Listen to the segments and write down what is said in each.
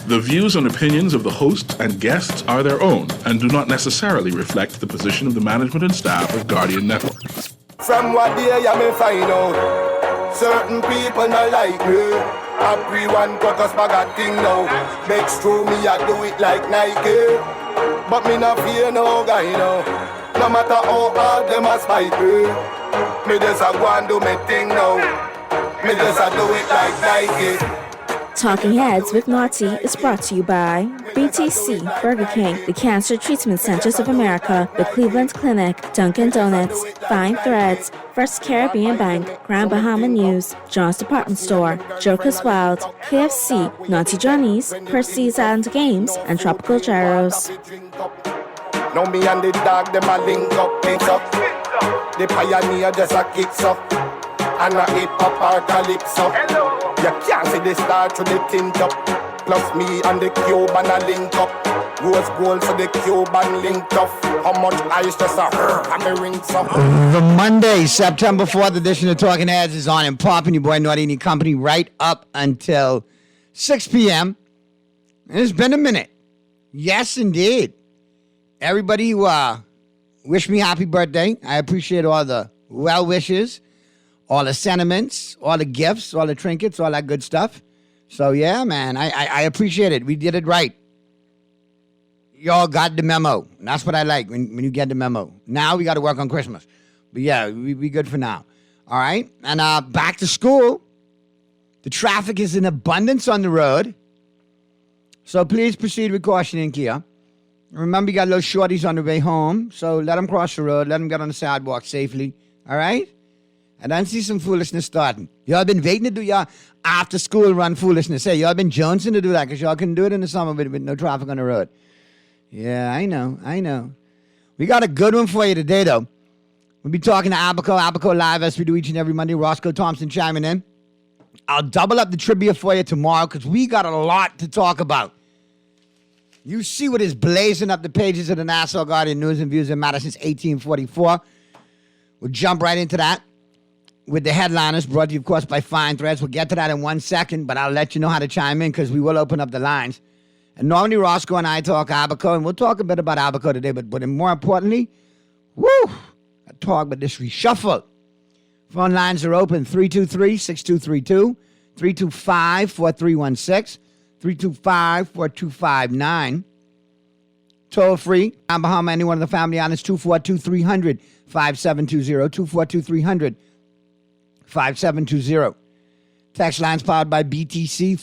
The views and opinions of the host and guests are their own and do not necessarily reflect the position of the management and staff of Guardian Network. From what day I may find out, certain people not like me. Everyone got us bag a thing now. Makes true me I do it like Nike. But me not fear no guy no. No matter how hard them a spite me. Me just a go and do me thing now. Me just a do it like Nike. Talking Heads with Naughty is brought to you by BTC, Burger King, the Cancer Treatment Centers of America, the Cleveland Clinic, Dunkin' Donuts, Fine Threads, First Caribbean Bank, Grand Bahama News, John's Department Store, Joker's Wild, KFC, Naughty Johnny's, Percy's and Games, and Tropical Gyros. Now me and the dog, them a link up, mix up. The pioneer just a kicks up. And a hip-hop or calypso. You can't see the star to the tint up. Plus me and the Cuban a link up. Rose gold so the Cuban linked up. How much ice just a and the rings up. The Monday, September 4th edition of Talking Heads is on and popping. Your boy Naughty and Company right up until 6 p.m. It's been a minute. Yes, indeed. Everybody who wish me happy birthday. I appreciate all the well wishes, all the sentiments, all the gifts, all the trinkets, all that good stuff. So, yeah, man, I appreciate it. We did it right. Y'all got the memo. And that's what I like, when you get the memo. Now we got to work on Christmas. But, yeah, we good for now. All right? And back to school. The traffic is in abundance on the road. So, please proceed with caution and care. Remember, you got little shorties on the way home. So, let them cross the road. Let them get on the sidewalk safely. All right? I don't see some foolishness starting. Y'all been waiting to do y'all after-school run foolishness. Hey, y'all been jonesing to do that because y'all couldn't do it in the summer with no traffic on the road. Yeah, I know. We got a good one for you today, though. We'll be talking to Abaco Live as we do each and every Monday. Roscoe Thompson chiming in. I'll double up the trivia for you tomorrow because we got a lot to talk about. You see what is blazing up the pages of the Nassau Guardian News and Views that matter since 1844. We'll jump right into that with the headliners, brought to you, of course, by Fine Threads. We'll get to that in 1 second, but I'll let you know how to chime in because we will open up the lines. And normally Roscoe and I talk Abaco, and we'll talk a bit about Abaco today, but more importantly, I talk about this reshuffle. Phone lines are open, 323-6232, 325-4316, 325-4259. Toll free. I'm Bahama, anyone in the family on is 242-300-5720, 242-300-5720. Text lines powered by BTC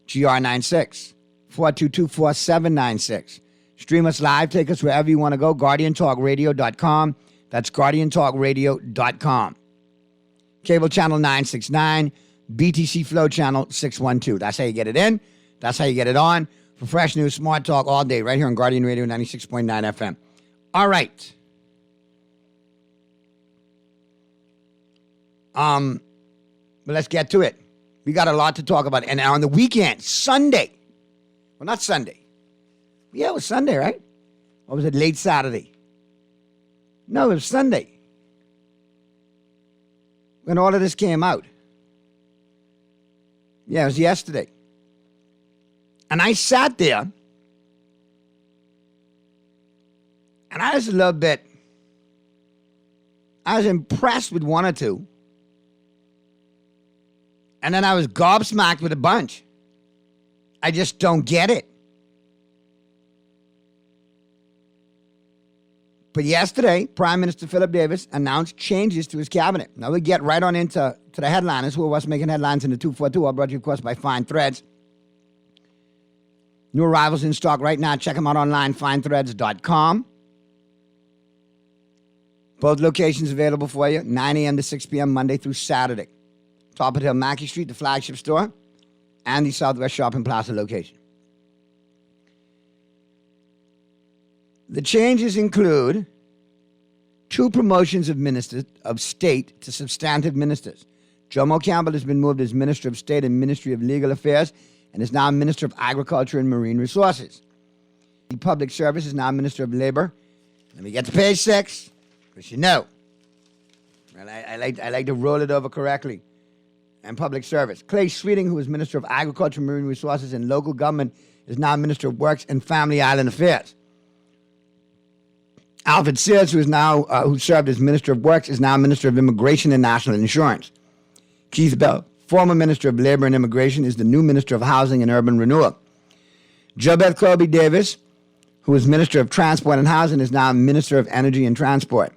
422-GR96, 422-4796. Stream us live. Take us wherever you want to go. GuardianTalkRadio.com. That's GuardianTalkRadio.com. Cable channel 969. BTC Flow channel 612. That's how you get it in. That's how you get it on. For fresh news, smart talk all day, right here on Guardian Radio 96.9 FM. All right. But let's get to it. We got a lot to talk about. And on the weekend, Sunday. Well, not Sunday. Yeah, it was Sunday, right? Or was it late Saturday? No, it was Sunday. When all of this came out. Yeah, it was yesterday. And I sat there. And I was a little bit. I was impressed with one or two. And then I was gobsmacked with a bunch. I just don't get it. But yesterday, Prime Minister Philip Davis announced changes to his cabinet. Now we get right on into the headliners, who are what's making headlines in the 242. All brought to you, of course, by Fine Threads. New arrivals in stock right now. Check them out online, finethreads.com. Both locations available for you, 9 a.m. to 6 p.m. Monday through Saturday. Top of the Hill, Mackey Street, the flagship store, and the Southwest Shopping Plaza location. The changes include 2 promotions of ministers of state to substantive ministers. Jomo Campbell has been moved as Minister of State and Ministry of Legal Affairs and is now Minister of Agriculture and Marine Resources. The Public Service is now Minister of Labor. Let me get to page 6, because you know. I like to roll it over correctly. and Public Service. Clay Sweeting, who was Minister of Agriculture, Marine Resources, and Local Government, is now Minister of Works and Family Island Affairs. Alfred Sears, who served as Minister of Works, is now Minister of Immigration and National Insurance. Keith Bell, former Minister of Labor and Immigration, is the new Minister of Housing and Urban Renewal. Jobeth Corby Davis, who was Minister of Transport and Housing, is now Minister of Energy and Transport.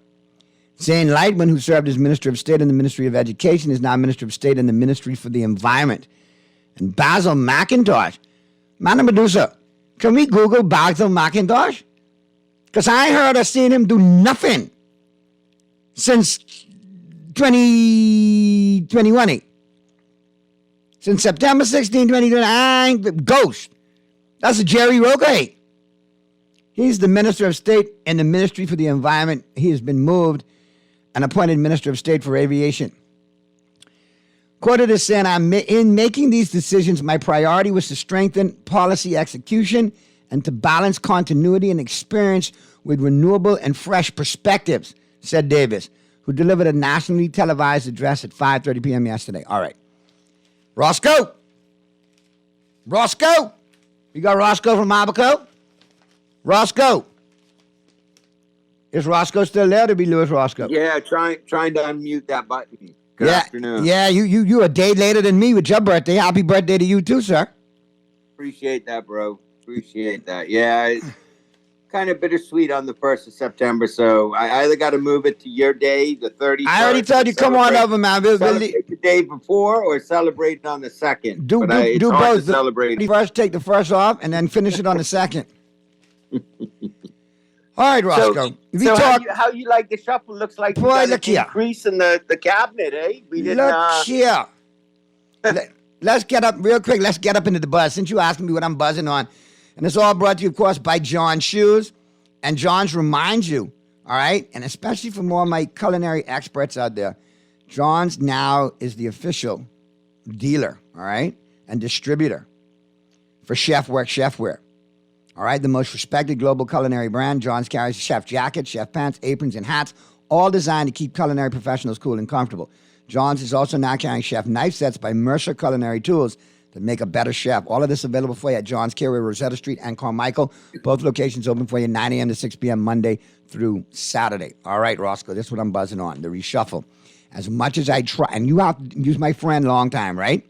Zane Lightman, who served as Minister of State in the Ministry of Education, is now Minister of State in the Ministry for the Environment. And Basil McIntosh, Mana Medusa, can we Google Basil McIntosh? Because I heard or seen him do nothing since 2020. Since September 16, 2020, ghost. That's a Jerry Roca. He's the Minister of State in the Ministry for the Environment. He has been moved and appointed Minister of State for Aviation. Quoted as saying, in making these decisions, my priority was to strengthen policy execution and to balance continuity and experience with renewable and fresh perspectives, said Davis, who delivered a nationally televised address at 5:30 p.m. yesterday. All right. Roscoe? You got Roscoe from Abaco? Roscoe. Is Roscoe still there to be Louis Roscoe? Yeah, trying to unmute that button. Good afternoon. Yeah, you a day later than me with your birthday. Happy birthday to you too, sir. Appreciate that, bro. Appreciate that. Yeah, it's kind of bittersweet on the 1st of September, so I either got to move it to your day, the 30th. I already told you, come on over, man. We'll celebrate the day before or celebrate on the 2nd. Do both. Celebrate. First, take the first off, and then finish it on the 2nd. All right, Roscoe. How you like the shuffle? Looks like boy, look here. Increase in the cabinet, eh? We didn't. Look here. Let's get up real quick. Let's get up into the buzz. Since you asked me what I'm buzzing on, and it's all brought to you, of course, by John's Shoes. And John's reminds you, all right, and especially for more of my culinary experts out there, John's now is the official dealer, all right, and distributor for Chef Work Chefware. All right, the most respected global culinary brand. John's carries chef jackets, chef pants, aprons, and hats, all designed to keep culinary professionals cool and comfortable. John's is also now carrying chef knife sets by Mercer Culinary Tools that make a better chef. All of this available for you at John's Carrier, Rosetta Street, and Carmichael. Both locations open for you 9 a.m. to 6 p.m. Monday through Saturday. All right, Roscoe, this is what I'm buzzing on, the reshuffle. As much as I try, and you have to use my friend long time, right?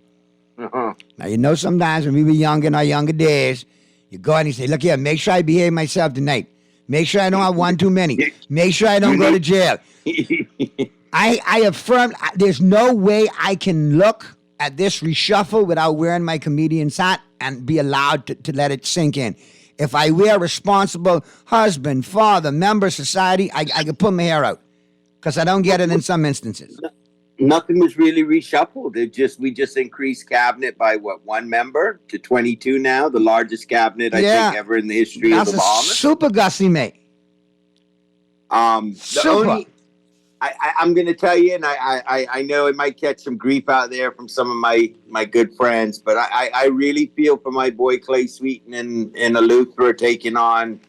Uh-huh. Now, you know sometimes when we were young in our younger days, you go and you say, look here, make sure I behave myself tonight. Make sure I don't have one too many. Make sure I don't go to jail. I affirm there's no way I can look at this reshuffle without wearing my comedian's hat and be allowed to let it sink in. If I wear responsible husband, father, member of society, I can pull my hair out because I don't get it in some instances. Nothing was really reshuffled. We just increased cabinet by one member to 22 now, the largest cabinet I think ever in the history of the Bahamas. That's a super Gussie, mate. Super. I'm going to tell you, and I know it might catch some grief out there from some of my good friends, but I really feel for my boy Clay Sweeten and Eleuthera taking on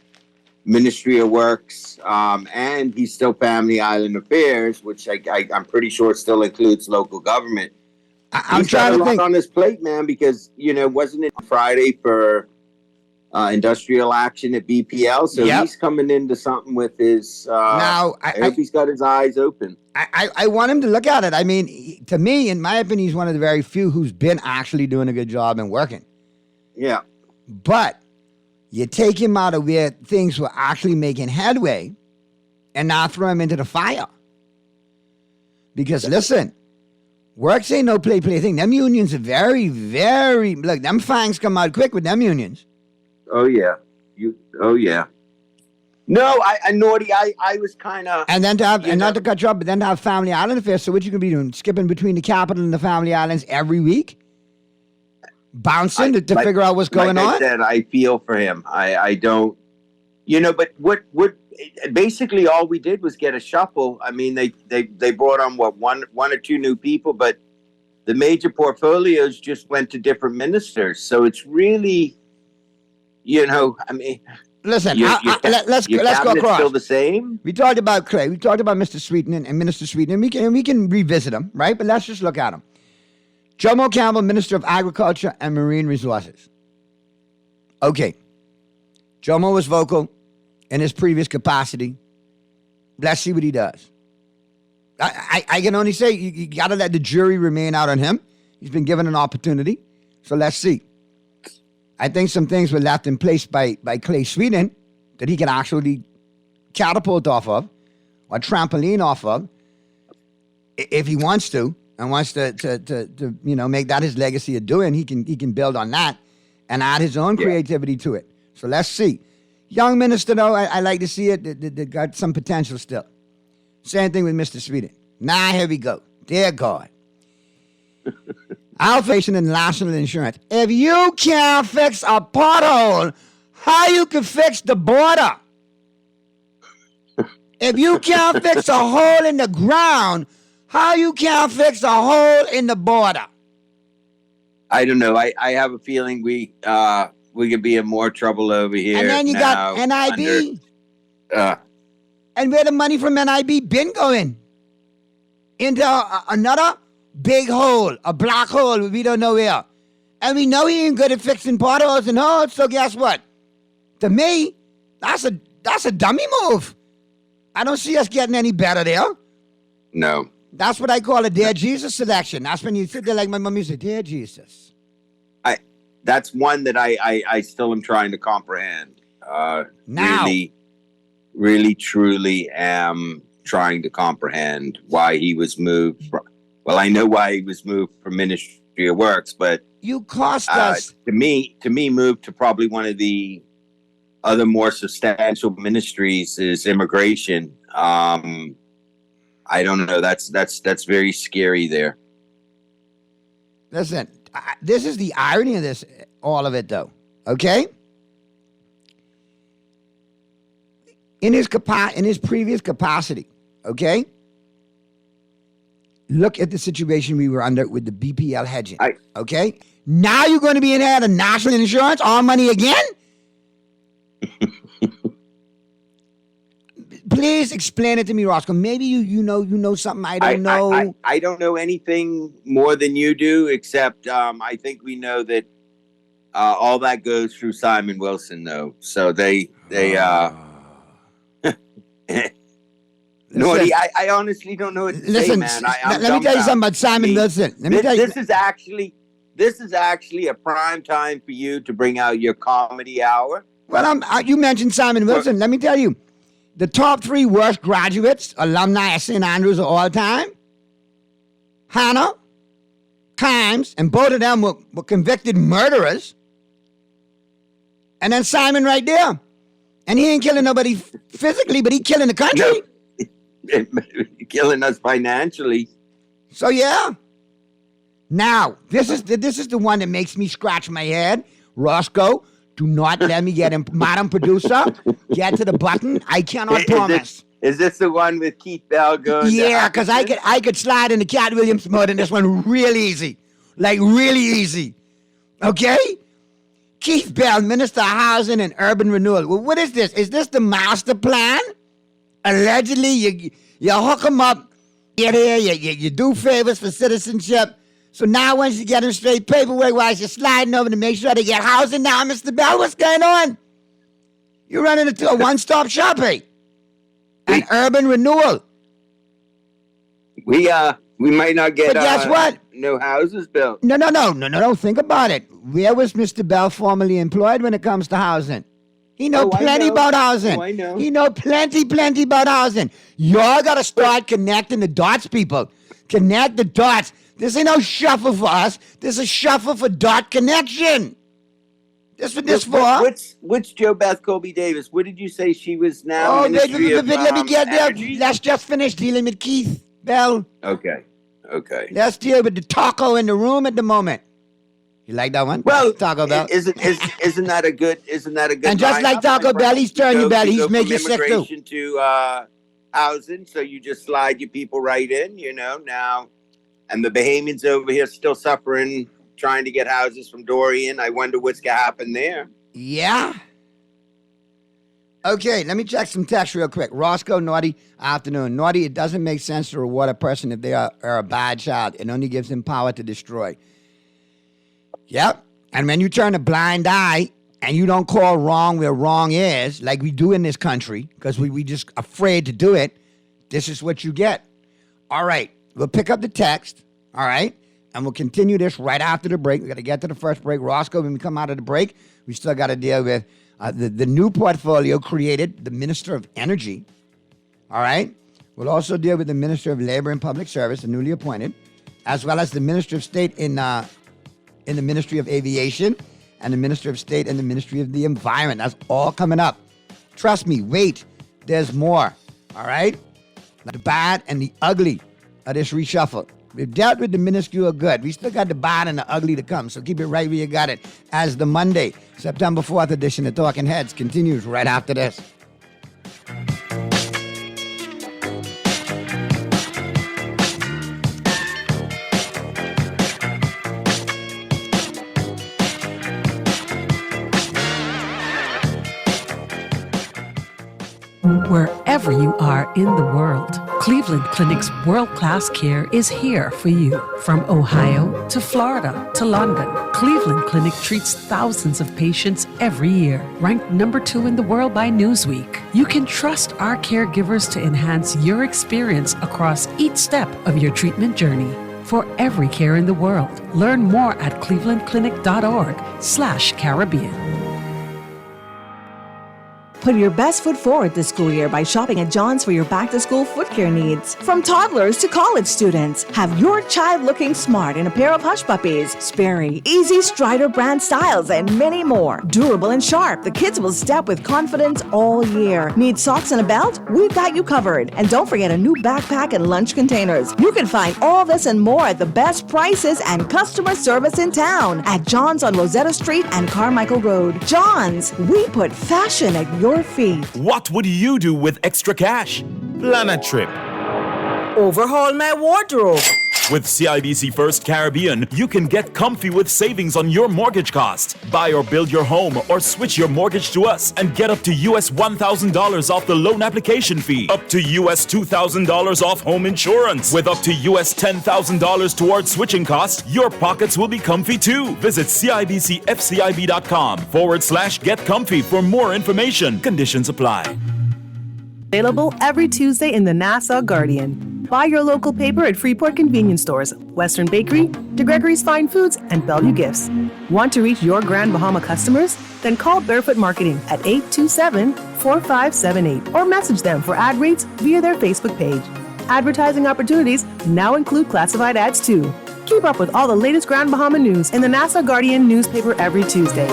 Ministry of Works, and he's still Family Island Affairs, which I'm pretty sure still includes local government. I'm He's trying got to a lot think. on his plate, man, because, wasn't it Friday for industrial action at BPL? So he's coming into something with his, Now, I hope he's got his eyes open. I want him to look at it. I mean, to me, in my opinion, he's one of the very few who's been actually doing a good job and working. Yeah. But you take him out of where things were actually making headway and now throw him into the fire. Because listen, works ain't no play thing. Them unions are very, very, look, them fangs come out quick with them unions. Oh, yeah. No, Naughty, I was kind of... And then to have, and not to cut you off, but then to have Family Island Affairs. So what you can be doing? Skipping between the capital and the Family Islands every week? Bouncing to figure out what's going on? Like I said, I feel for him. I don't... but what basically all we did was get a shuffle. I mean, they brought on, one or two new people, but the major portfolios just went to different ministers. So it's really, I mean... Listen, let's go across. Still the same. We talked about Clay. We talked about Mr. Sweeten and Minister Sweeten, and we can revisit them, right? But let's just look at them. Jomo Campbell, Minister of Agriculture and Marine Resources. Okay. Jomo was vocal in his previous capacity. Let's see what he does. I can only say you got to let the jury remain out on him. He's been given an opportunity. So let's see. I think some things were left in place by Clay Sweden that he can actually catapult off of or trampoline off of if he wants to and wants to make that his legacy of doing. He can build on that and add his own creativity to it. So let's see. Young minister, though, I like to see it. They got some potential still. Same thing with Mr. Sweden. Now, here we go. Dear God. Outflation and national insurance. If you can't fix a pothole, how you can fix the border? If you can't fix a hole in the ground, how you can't fix a hole in the border? I don't know. I have a feeling we could be in more trouble over here. And then you got NIB. And where the money from NIB been going? Into another big hole, a black hole we don't know where. And we know he ain't good at fixing potholes and holes, so guess what? To me, that's a dummy move. I don't see us getting any better there. No. That's what I call a Dear Jesus selection. That's when you sit there like my mom used to, Dear Jesus. That's one that I still am trying to comprehend. Now. Really, truly am trying to comprehend why he was moved. Well, I know why he was moved from Ministry of Works, but you cost us. To me, moved to probably one of the other more substantial ministries is immigration. I don't know. That's very scary there. Listen, this is the irony of this, all of it, though. Okay. In his previous capacity, okay? Look at the situation we were under with the BPL hedging, okay? Now you're going to be in head of national insurance, all money again? Please explain it to me, Roscoe. Maybe you know something I don't know. I don't know anything more than you do, except I think we know that all that goes through Simon Wilson, though. So they Nordy, I honestly don't know what to say, man. Let me tell you something about Simon Wilson. This is actually a prime time for you to bring out your comedy hour. Well, you mentioned Simon Wilson. Let me tell you, the top 3 worst graduates, alumni at St. Andrews of all time, Hannah, Kimes, and both of them were convicted murderers. And then Simon right there. And he ain't killing nobody physically, but he killing the country. No. Killing us financially. So yeah. Now, this is the one that makes me scratch my head. Roscoe, do not let me get him. Madam Producer, get to the button. I cannot promise. Is this the one with Keith Bell going? Yeah, because I could slide into Cat Williams mode in this one real easy. Like really easy. Okay? Keith Bell, Minister of Housing and Urban Renewal. Well, what is this? Is this the master plan? Allegedly, you hook them up, get here, you do favors for citizenship. So now once you get them straight paperwork-wise, you're sliding over to make sure they get housing now. Mr. Bell, what's going on? You're running into a one-stop shop, eh? An urban renewal. We might not get but guess what? No houses built. No. Think about it. Where was Mr. Bell formerly employed when it comes to housing? He know plenty about housing. Oh, I know. He know plenty about housing. Y'all got to start connecting the dots, people. Connect the dots. This ain't no shuffle for us. This is a shuffle for dot connection. That's what this for. What's Joe Beth Colby Davis? What did you say she was now? Let me get there. Energy? Let's just finish dealing with Keith Bell. Okay. Let's deal with the taco in the room at the moment. You like that one? Well, Taco Bell. Isn't that a good? And just like Taco Bell, he's turning your belly. He's making you sick too. Immigration to housing, so you just slide your people right in. Now, and the Bahamians over here still suffering, trying to get houses from Dorian. I wonder what's gonna happen there. Yeah. Okay, let me check some text real quick. Roscoe, Naughty, afternoon. Naughty, it doesn't make sense to reward a person if they are a bad child. It only gives them power to destroy. Yep. And when you turn a blind eye and you don't call wrong where wrong is, like we do in this country, because we just afraid to do it, this is what you get. All right, we'll pick up the text, all right, and we'll continue this right after the break. We got to get to the first break. Roscoe, when we come out of the break, we still got to deal with the new portfolio created, the Minister of Energy, all right? We'll also deal with the Minister of Labor and Public Service, the newly appointed, as well as the Minister of State in the Ministry of Aviation and the Minister of State and the Ministry of the Environment. That's all coming up. Trust me, wait, there's more, all right? The bad and the ugly of this reshuffle. We've dealt with the minuscule good. We still got the bad and the ugly to come, so keep it right where you got it. As the Monday, September 4th edition of Talking Heads continues right after this. Wherever you are in the world, Cleveland Clinic's world-class care is here for you. From Ohio to Florida to London, Cleveland Clinic treats thousands of patients every year. Ranked number 2 in the world by Newsweek, you can trust our caregivers to enhance your experience across each step of your treatment journey. For every care in the world, learn more at clevelandclinic.org/Caribbean. Put your best foot forward this school year by shopping at John's for your back-to-school foot care needs. From toddlers to college students, have your child looking smart in a pair of Hush Puppies, Sperry, Easy Strider brand styles, and many more. Durable and sharp, the kids will step with confidence all year. Need socks and a belt? We've got you covered. And don't forget a new backpack and lunch containers. You can find all this and more at the best prices and customer service in town at John's on Rosetta Street and Carmichael Road. John's, we put fashion at your feet. What would you do with extra cash? Plan a trip. Overhaul my wardrobe. With CIBC First Caribbean, you can get comfy with savings on your mortgage cost. Buy or build your home or switch your mortgage to us and get up to US $1,000 off the loan application fee. Up to US $2,000 off home insurance. With up to US $10,000 towards switching costs, your pockets will be comfy too. Visit CIBCFCIB.com/get comfy for more information. Conditions apply. Available every Tuesday in the Nassau Guardian. Buy your local paper at Freeport convenience stores, Western Bakery, DeGregory's Fine Foods, and Bellevue Gifts. Want to reach your Grand Bahama customers? Then call Barefoot Marketing at 827-4578 or message them for ad rates via their Facebook page. Advertising opportunities now include classified ads too. Keep up with all the latest Grand Bahama news in the Nassau Guardian newspaper every Tuesday.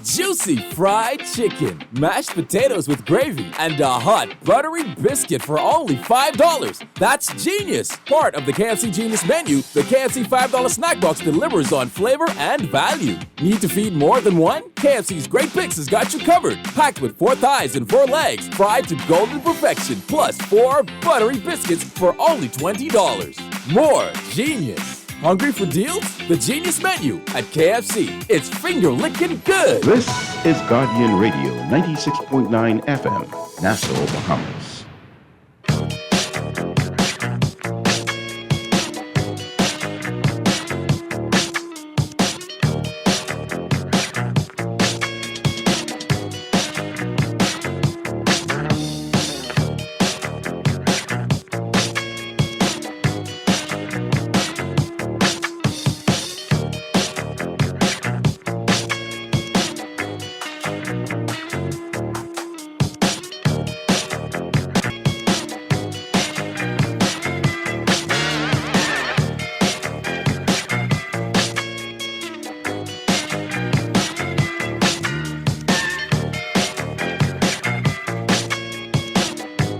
Juicy fried chicken, mashed potatoes with gravy, and a hot buttery biscuit for only $5. That's genius! Part of the KFC Genius menu, the KFC $5 snack box delivers on flavor and value. Need to feed more than one? KFC's Great Picks has got you covered. Packed with 4 thighs and 4 legs, fried to golden perfection, plus 4 buttery biscuits for only $20. More genius! Hungry for deals? The Genius Menu at KFC. It's finger-licking good. This is Guardian Radio 96.9 FM, Nassau, Bahamas.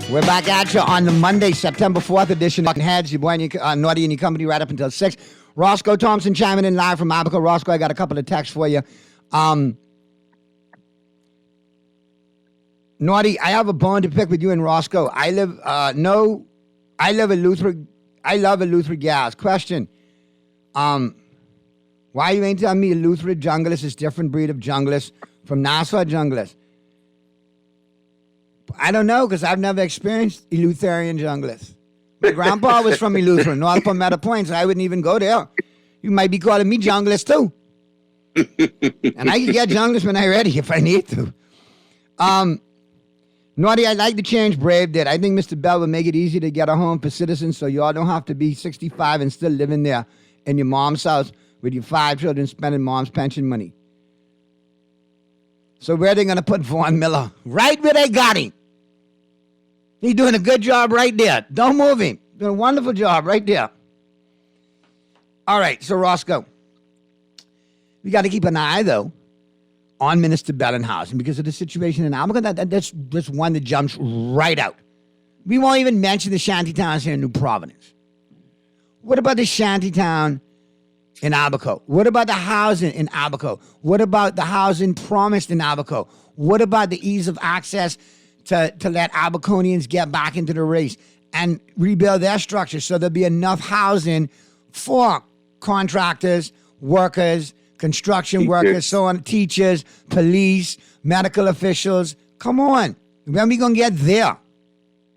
We're back at you on the Monday, September 4th edition of Talking Heads. Your boy Naughty and your company right up until 6. Roscoe Thompson chiming in live from Abaco. Roscoe, I got a couple of texts for you. Naughty, I have a bone to pick with you and Roscoe. I love Eleuthera gas. Question. Why you ain't telling me Eleuthera jungulus is different breed of jungulus from Nassau jungulus? I don't know because I've never experienced Eleutherian junglers. My grandpa was from Eleuthera, North Palmetto Point, so I wouldn't even go there. You might be calling me junglist too. And I can get junglist when I'm ready if I need to. Naughty, I like the change Brave did. I think Mr. Bell would make it easy to get a home for citizens so y'all don't have to be 65 and still living there in your mom's house with your 5 children spending mom's pension money. So where are they going to put Vaughn Miller? Right where they got him. He's doing a good job right there. Don't move him. Doing a wonderful job right there. All right, so Roscoe, we got to keep an eye, though, on Minister Bellenhausen because of the situation in Albuquerque. That's one that jumps right out. We won't even mention the shanty towns here in New Providence. What about the shanty town in Albuquerque? What about the housing in Albuquerque? What about the housing promised in Albuquerque? What about the ease of access to let Albuquerqueans get back into the race and rebuild their structure so there'll be enough housing for contractors, workers, construction workers, so on, teachers, police, medical officials. Come on. When are we going to get there?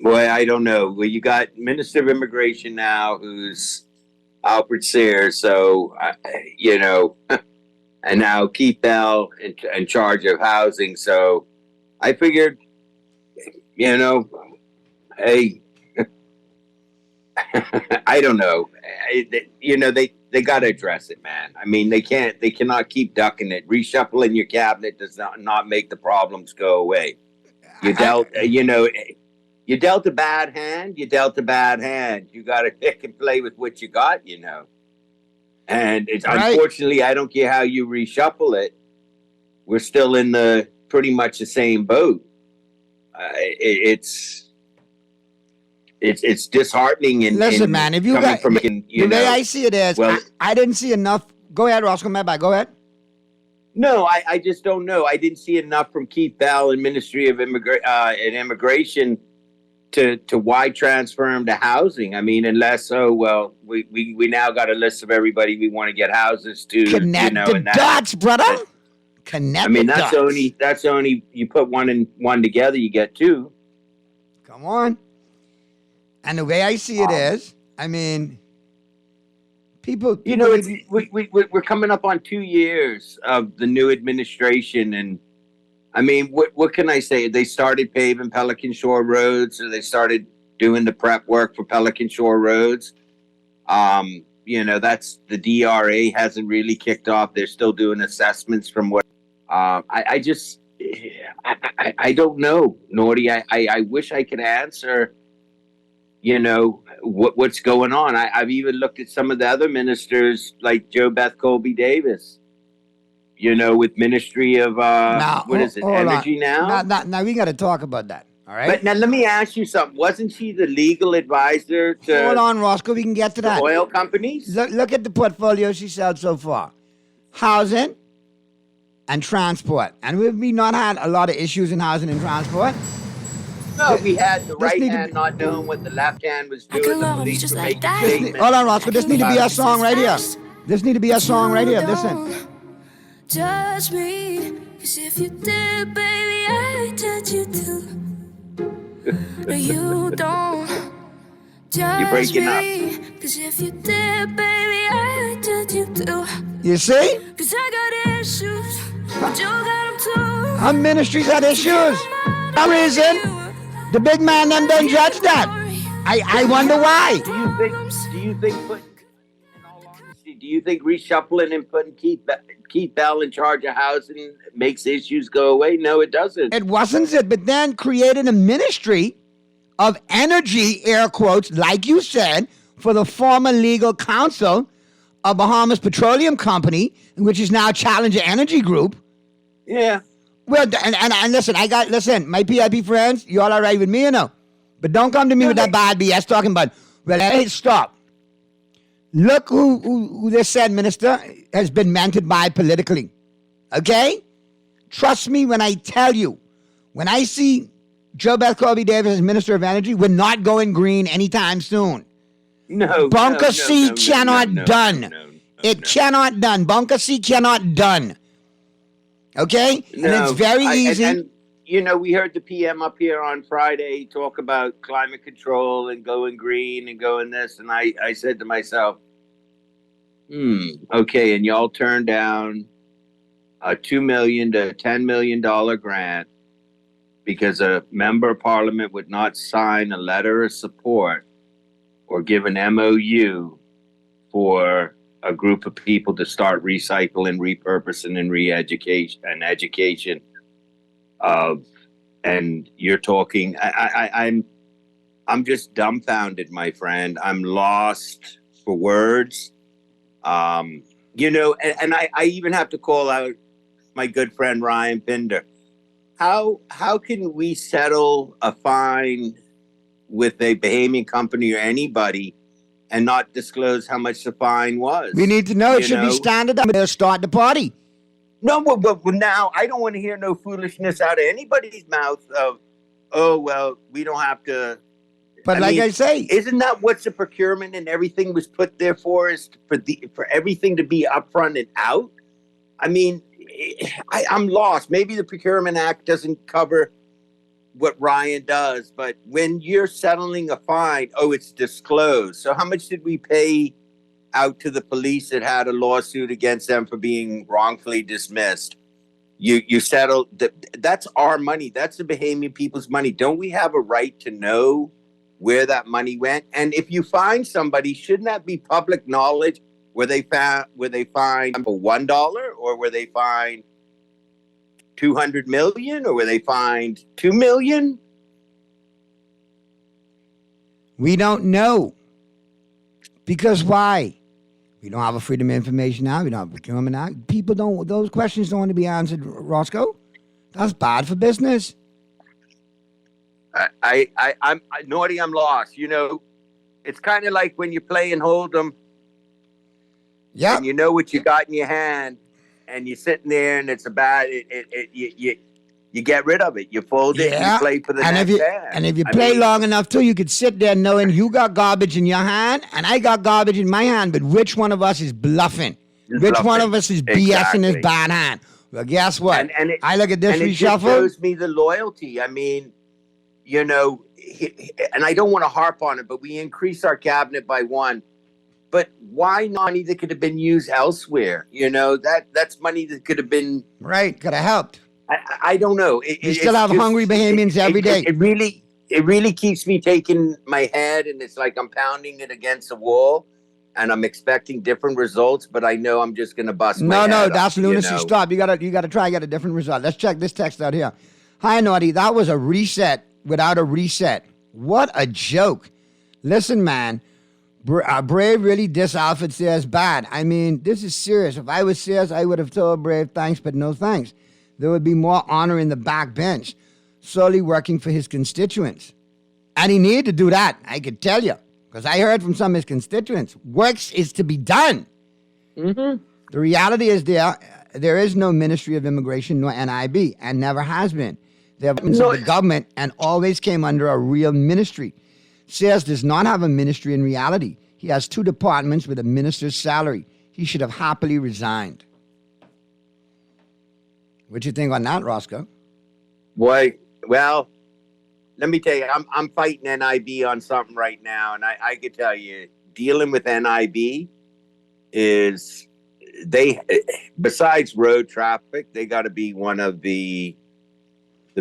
Boy, I don't know. Well, you got Minister of Immigration now, who's Alfred Sears, so, and now Keith Bell in charge of housing. So I figured, hey, I don't know. They got to address it, man. I mean, they cannot keep ducking it. Reshuffling your cabinet does not make the problems go away. You dealt a bad hand. You dealt a bad hand. You got to pick and play with what you got, And it's right. Unfortunately, I don't care how you reshuffle it. We're still in the pretty much the same boat. It's disheartening. And listen, man, if you got the way I see it is, well, I didn't see enough. Go ahead, Roscoe. Go ahead. No, I just don't know. I didn't see enough from Keith Bell and Ministry of Immigration to why transfer him to housing. I mean, unless we now got a list of everybody we want to get houses to. Connect the dots, brother. Connect. I mean, the dots. that's only you put one and one together, you get two. Come on. And the way I see it is, I mean, people. We're coming up on 2 years of the new administration, and I mean, what can I say? They started paving Pelican Shore roads, or they started doing the prep work for Pelican Shore roads. That's the DRA hasn't really kicked off. They're still doing assessments from what I don't know, Naughty. I wish I could answer. What's going on. I've even looked at some of the other ministers like Joe Beth Colby Davis, with Ministry of Energy now? Now we got to talk about that. All right. But now let me ask you something. Wasn't she the legal advisor to Hold on, Roscoe, we can get to that. Oil companies? Look at the portfolio she sold so far. Housing and transport. And we've not had a lot of issues in housing and transport. No, we had the right hand not knowing what the left hand was doing. Hold on, Roscoe. This need to be our song right here. This need to be our song right here. Listen. Judge me, 'cause if you did, baby, I judge you too. No, you don't. Judge me, 'cause if you did, baby, I judge you too. You see? 'Cause I got issues, but you got them too. Our ministries had issues. No reason. The big man them don't judge that. I wonder why. Do you think reshuffling and putting Keith Bell in charge of housing makes issues go away? No, it doesn't. It wasn't it, but then creating a ministry of energy, air quotes, like you said, for the former legal counsel of Bahamas Petroleum Company, which is now Challenger Energy Group. Yeah. Well, and listen, my PIP friends, you all right with me or no? But don't come to me with that bad BS talking about, well, hey, stop. Look who this said minister has been mentored by politically. Okay? Trust me when I tell you, when I see Joe Beth Colby Davis as Minister of Energy, we're not going green anytime soon. No. Bunker C cannot done. It cannot done. Bunker C cannot done. Okay? No, and it's very easy. And we heard the PM up here on Friday talk about climate control and going green and going this. And I said to myself, okay. And y'all turned down a $2 million to $10 million grant because a member of parliament would not sign a letter of support or give an MOU for a group of people to start recycling, repurposing, and education of, and you're talking, I'm just dumbfounded, my friend. I'm lost for words. And I even have to call out my good friend Ryan Pinder. How can we settle a fine with a Bahamian company or anybody and not disclose how much the fine was? We need to know. It should be standard. They'll start the party. No, but now I don't want to hear no foolishness out of anybody's mouth of, oh, well, we don't have to. But I say, isn't that what the procurement and everything was put there for, is for everything to be upfront and out? I mean, I'm lost. Maybe the Procurement Act doesn't cover what Ryan does, but when you're settling a fine, it's disclosed. So how much did we pay out to the police that had a lawsuit against them for being wrongfully dismissed? You settled. That's our money. That's the Bahamian people's money. Don't we have a right to know where that money went? And if you find somebody, shouldn't that be public knowledge? Were they fined for $1, or were they fined $200 million, or were they fined $2 million? We don't know. Because why? We don't have a Freedom of Information Act. We don't have a Procurement Act. People don't. Those questions don't want to be answered, Roscoe. That's bad for business. I'm naughty. I'm lost. It's kind of like when you're playing Hold'em. Yeah. And you know what you got in your hand, and you're sitting there, and it's you get rid of it. You fold it, and you play for the next hand. And if you play long enough, too, you could sit there knowing you got garbage in your hand, and I got garbage in my hand, but which one of us is bluffing? Which one of us is BSing his bad hand? Well, guess what? I look at this reshuffle. It just shows me the loyalty. I mean, and I don't want to harp on it, but we increased our cabinet by one. But why not money that could have been used elsewhere? That's money that could have been... Right, could have helped. I don't know. You still have hungry Bahamians every day. It really keeps me taking my head, and it's like I'm pounding it against a wall, and I'm expecting different results, but I know I'm just going to bust my head up, that's lunacy. Stop. You gotta try and get a different result. Let's check this text out here. Hi, Naughty. That was a reset without a reset. What a joke. Listen, man. Brave really disoutfit Sears bad. I mean, this is serious. If I was Sears, I would have told Brave thanks, but no thanks. There would be more honor in the back bench, solely working for his constituents. And he needed to do that, I could tell you, because I heard from some of his constituents. Works is to be done. Mm-hmm. The reality is there is no Ministry of Immigration nor NIB, and never has been. They're of the government and always came under a real ministry. Sears does not have a ministry in reality. He has 2 departments with a minister's salary. He should have happily resigned. What do you think on that, Roscoe? Boy, well, let me tell you, I'm fighting NIB on something right now, and I can tell you, dealing with NIB is, besides road traffic, they got to be one of the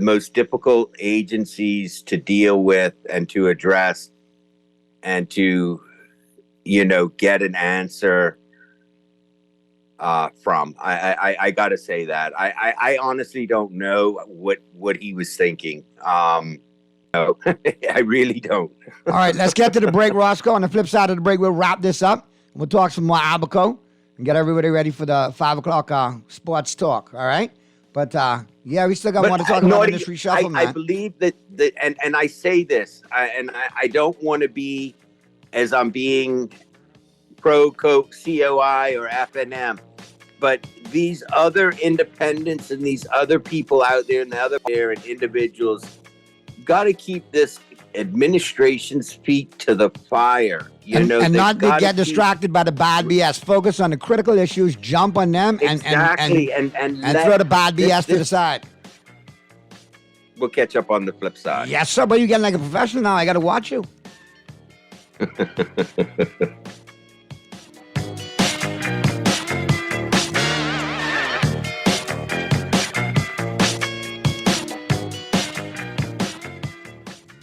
most difficult agencies to deal with and to address and to, get an answer from. I got to say that. I honestly don't know what he was thinking. No, I really don't. All right, let's get to the break, Roscoe. On the flip side of the break, we'll wrap this up. We'll talk some more Abaco and get everybody ready for the 5 o'clock sports talk, all right? But, we still got more to talk about in this reshuffle, man. I believe that and I say this, and I don't want to be, as I'm being pro-COI or FNM, but these other independents and these other people out there and the other and individuals got to keep this administration's feet to the fire. And not get distracted by the bad BS. Focus on the critical issues, jump on them, and throw the bad BS to the side. we'll catch up on the flip side. Yes, sir. But you're getting like a professional now. I got to watch you.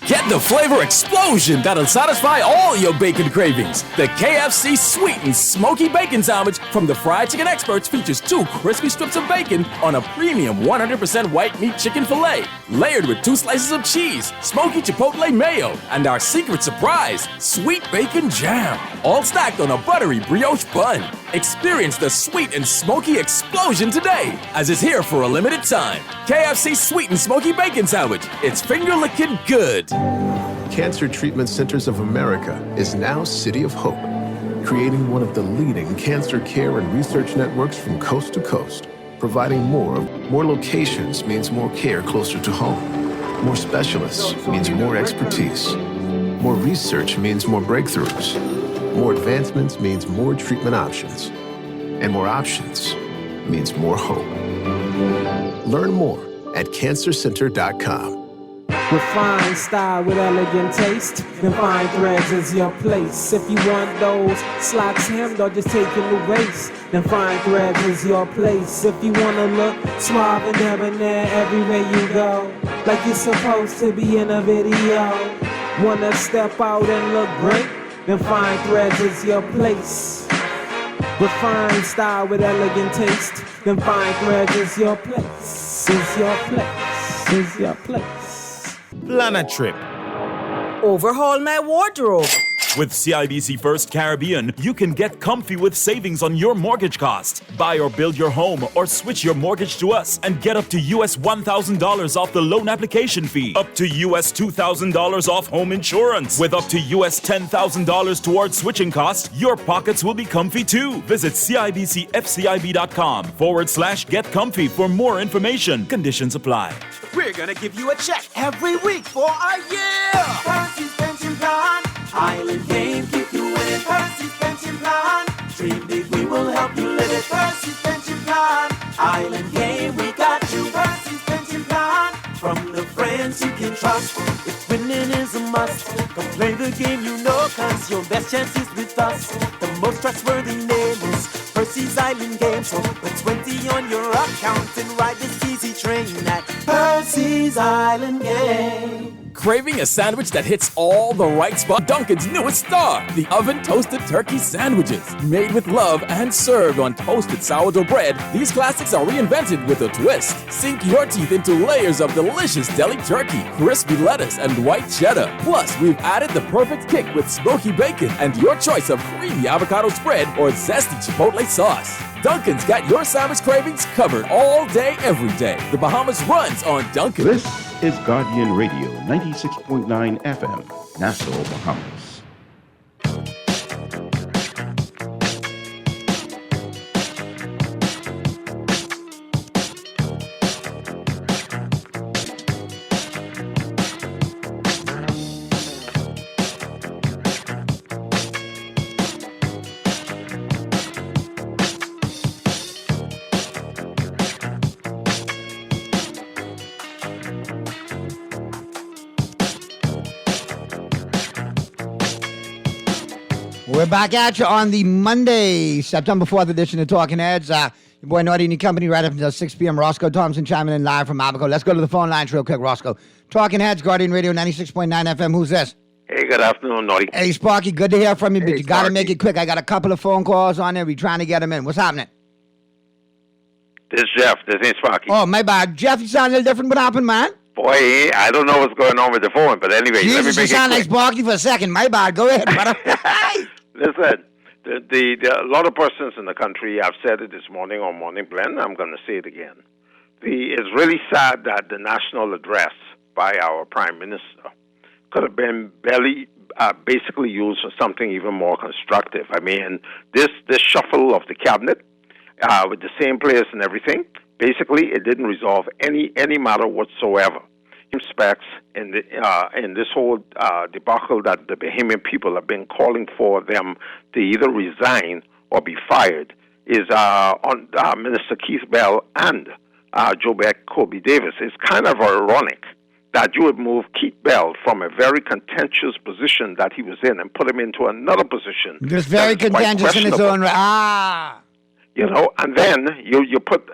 Get the flavor explosion that'll satisfy all your bacon cravings. The KFC Sweet and Smoky Bacon Sandwich from the fried chicken experts features 2 crispy strips of bacon on a premium 100% white meat chicken filet, layered with 2 slices of cheese, smoky chipotle mayo, and our secret surprise, sweet bacon jam, all stacked on a buttery brioche bun. Experience the sweet and smoky explosion today, as it's here for a limited time. KFC Sweet and Smoky Bacon Sandwich. It's finger-licking good. Cancer Treatment Centers of America is now City of Hope, creating one of the leading cancer care and research networks from coast to coast, providing more. More locations means more care closer to home. More specialists means more expertise. More research means more breakthroughs. More advancements means more treatment options. And more options means more hope. Learn more at cancercenter.com. Refined style with elegant taste. Then fine threads is your place. If you want those slacks hemmed or just taking the waist, then fine threads is your place. If you wanna look suave and debonair everywhere you go, like you're supposed to be in a video. Wanna step out and look great? Then fine threads is your place. Refined style with elegant taste. Then fine threads is your place. Is your place. Is your place. Plan a trip. Overhaul my wardrobe. With CIBC First Caribbean, you can get comfy with savings on your mortgage cost. Buy or build your home or switch your mortgage to us and get up to US $1,000 off the loan application fee. Up to US $2,000 off home insurance. With up to US $10,000 towards switching costs, your pockets will be comfy too. Visit CIBCFCIB.com/get comfy for more information. Conditions apply. We're gonna give you a check every week for a year. Percy's Pension Plan. Island Game, keep you winning. Percy's Pension Plan. Dream big, we will help you live it. Percy's Pension Plan. Island Game, we got you. Percy's Pension Plan. From the friends you can trust. If winning is a must, come play the game you know, cause your best chance is with us. The most trustworthy name is Percy's Island Game. So put 20 on your account and ride this easy train at Percy's Island Game. Craving a sandwich that hits all the right spots? Dunkin's newest star, the oven-toasted turkey sandwiches. Made with love and served on toasted sourdough bread, these classics are reinvented with a twist. Sink your teeth into layers of delicious deli turkey, crispy lettuce, and white cheddar. Plus, we've added the perfect kick with smoky bacon and your choice of creamy avocado spread or zesty chipotle sauce. Dunkin's got your sandwich cravings covered all day, every day. The Bahamas runs on Dunkin'. This is Guardian Radio 96.9 FM, Nassau, Bahamas. We're back at you on the Monday, September 4th edition of Talking Heads. Your boy Naughty and Company right up until 6 p.m. Roscoe Thompson chiming in live from Abaco. Let's go to the phone lines real quick, Roscoe. Talking Heads, Guardian Radio 96.9 FM. Who's this? Hey, good afternoon, Naughty. Hey, Sparky, good to hear from you, but Hey, you got to Sparky. make it quick. I got a couple of phone calls on there. We're trying to get them in. What's happening? This is Jeff. This ain't Sparky. Oh, my bad. Jeff, you sound a little different. What happened, man? Boy, I don't know what's going on with the phone, but anyway, let me Jesus, you make it sound like quick. Sparky for a second. My bad. Go ahead, brother. Listen, a lot of persons in the country, I've said it this morning on Morning Blend, I'm going to say it again. It's really sad that the national address by our Prime Minister could have been basically used for something even more constructive. I mean, this shuffle of the cabinet with the same players and everything, basically it didn't resolve any matter whatsoever. Specs in this whole debacle that the Bahamian people have been calling for them to either resign or be fired is on Minister Keith Bell and Joe Beck Kobe Davis. It's kind of ironic that you would move Keith Bell from a very contentious position that he was in and put him into another position. Just very that is quite contentious in its own right. Ah. You know, and then you put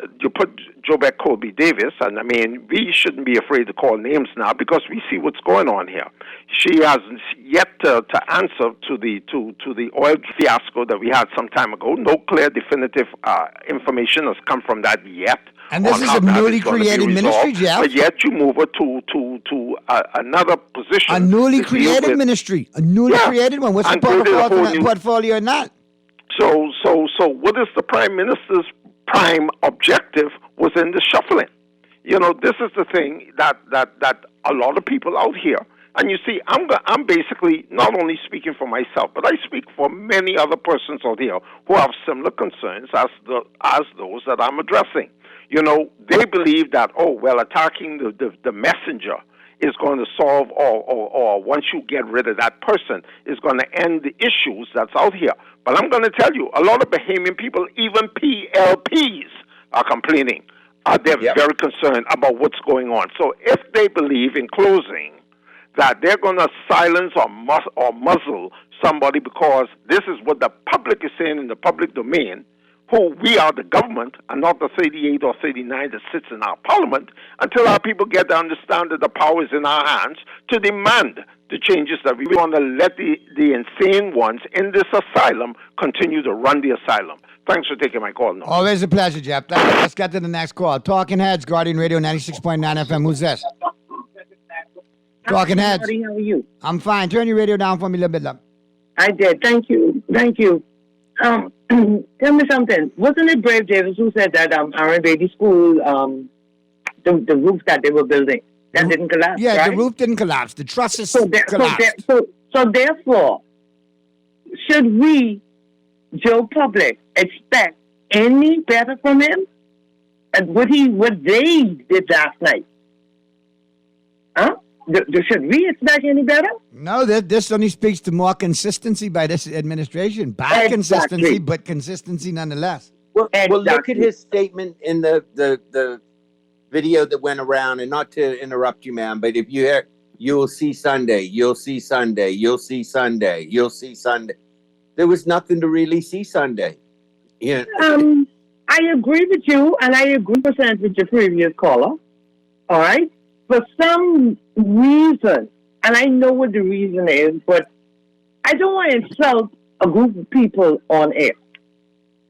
Jobek Colby Davis, and I mean, we shouldn't be afraid to call names now because we see what's going on here. She has yet to answer to the oil fiasco that we had some time ago. No clear, definitive information has come from that yet. And this is a newly created ministry, Jeff. But yet you move her to another position. A newly created ministry. A newly created one. What's the portfolio in that? So what is the Prime Minister's prime objective within the shuffling? You know, this is the thing that a lot of people out here, and you see, I'm basically not only speaking for myself, but I speak for many other persons out here who have similar concerns as those that I'm addressing. You know, they believe that, attacking the messenger is going to solve, or once you get rid of that person, is going to end the issues that's out here. But I'm going to tell you, a lot of Bahamian people, even PLPs, are complaining. They're very concerned about what's going on. So if they believe, in closing, that they're going to silence or muzzle somebody because this is what the public is saying in the public domain, who we are the government and not the 38 or 39 that sits in our parliament, until our people get to understand that the power is in our hands to demand the changes that we want to let the insane ones in this asylum continue to run the asylum. Thanks for taking my call. Always a pleasure, Jeff. Let's get to the next call. Talking Heads, Guardian Radio 96.9 FM. Who's this? Talking Heads. How are you? I'm fine. Turn your radio down for me a little bit, love. I did. Thank you. Tell me something. Wasn't it Brave Davis who said that Aaron Baby School, the roof that they were building, that didn't collapse? Yeah, right? The roof didn't collapse. The trusses collapsed. So therefore, should we, Joe Public, expect any better from him? And what they did last night? Huh? Should we expect any better? No, this only speaks to more consistency by this administration. Bad consistency, but consistency nonetheless. Well, look at his statement in the video that went around, and not to interrupt you, ma'am, but if you hear, you'll see Sunday, you'll see Sunday, you'll see Sunday, you'll see Sunday. There was nothing to really see Sunday. Yeah. I agree with you, and I agree % with your previous caller. All right? For some reason, and I know what the reason is, but I don't want to insult a group of people on air,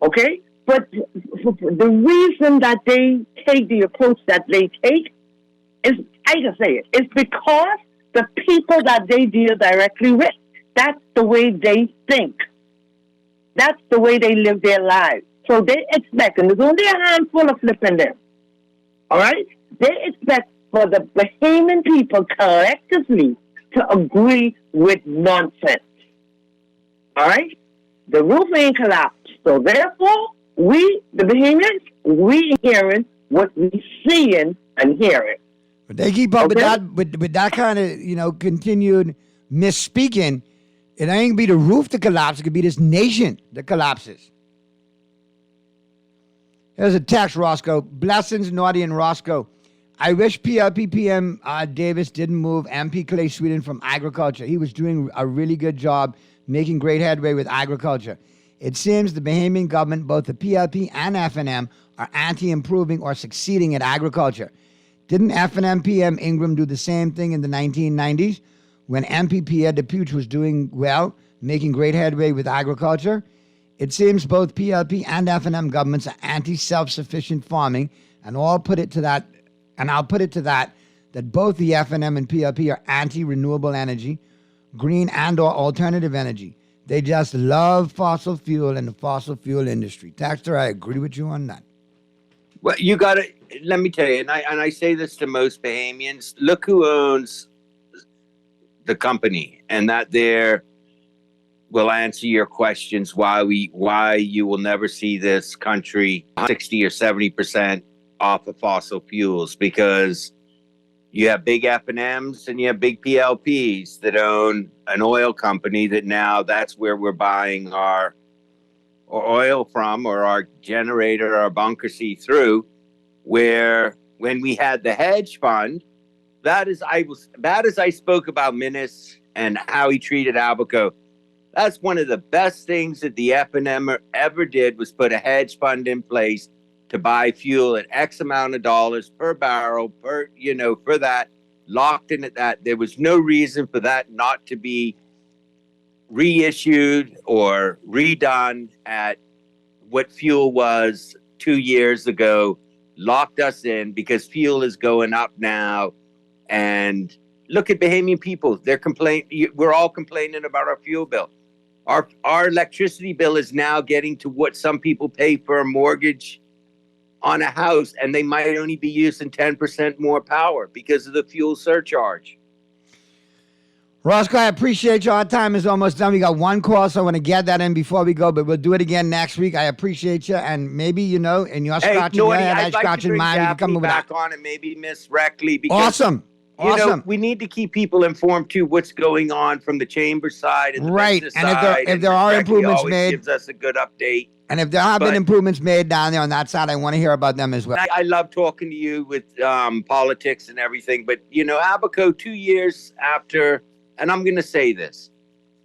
okay? But the reason that they take the approach that they take is, I can say it, it's because the people that they deal directly with, that's the way they think. That's the way they live their lives. So they expect, and there's only a handful of flipping them, all right? They expect for the Bahamian people collectively to agree with nonsense. All right? The roof ain't collapsed. So therefore, we, the Bahamians, we hearing what we seeing and hearing. But they keep up with that kind of, continued misspeaking. It ain't gonna be the roof to collapse. It could be this nation that collapses. Here's a text, Roscoe. Blessings, Naughty and Roscoe. I wish PLP PM Davis didn't move MP Clay Sweden from agriculture. He was doing a really good job, making great headway with agriculture. It seems the Bahamian government, both the PLP and FNM, are anti-improving or succeeding at agriculture. Didn't FNM PM Ingram do the same thing in the 1990s when MP Pierre DePuche was doing well, making great headway with agriculture? It seems both PLP and FNM governments are anti-self-sufficient farming, and I'll put it to that, that both the FNM and PLP are anti-renewable energy, green and or alternative energy. They just love fossil fuel and the fossil fuel industry. Taxter, I agree with you on that. Well, you got to, let me tell you, and I say this to most Bahamians, look who owns the company, and that there will answer your questions why you will never see this country 60 or 70% off of fossil fuels, because you have big F&Ms and you have big PLPs that own an oil company that now that's where we're buying our oil from, or our generator, our bunker see through, where when we had the hedge fund bad as I spoke about Minnis and how he treated Abaco, that's one of the best things that the FNM ever did was put a hedge fund in place to buy fuel at X amount of dollars per barrel for that, locked in at that. There was no reason for that not to be reissued or redone at what fuel was 2 years ago, locked us in because fuel is going up now. And look at Bahamian people. They're complaining. We're all complaining about our fuel bill. Our electricity bill is now getting to what some people pay for a mortgage on a house, and they might only be using 10% more power because of the fuel surcharge. Roscoe, I appreciate you. Our time is almost done. We got one call, so I want to get that in before we go, but we'll do it again next week. I appreciate you, and maybe, in your scratching your head, I'd like scratching to bring mine. You can Daphne come over back that. on and maybe Miss Reckley. Because, Awesome. Awesome. We need to keep people informed too. What's going on from the chamber side and the Right, business and side. if there are Miss Reckley improvements always made, gives us a good update. and if there have been But- improvements made down there on that side, I want to hear about them as well. I love talking to you with politics and everything, but Abaco 2 years after, and I'm going to say this,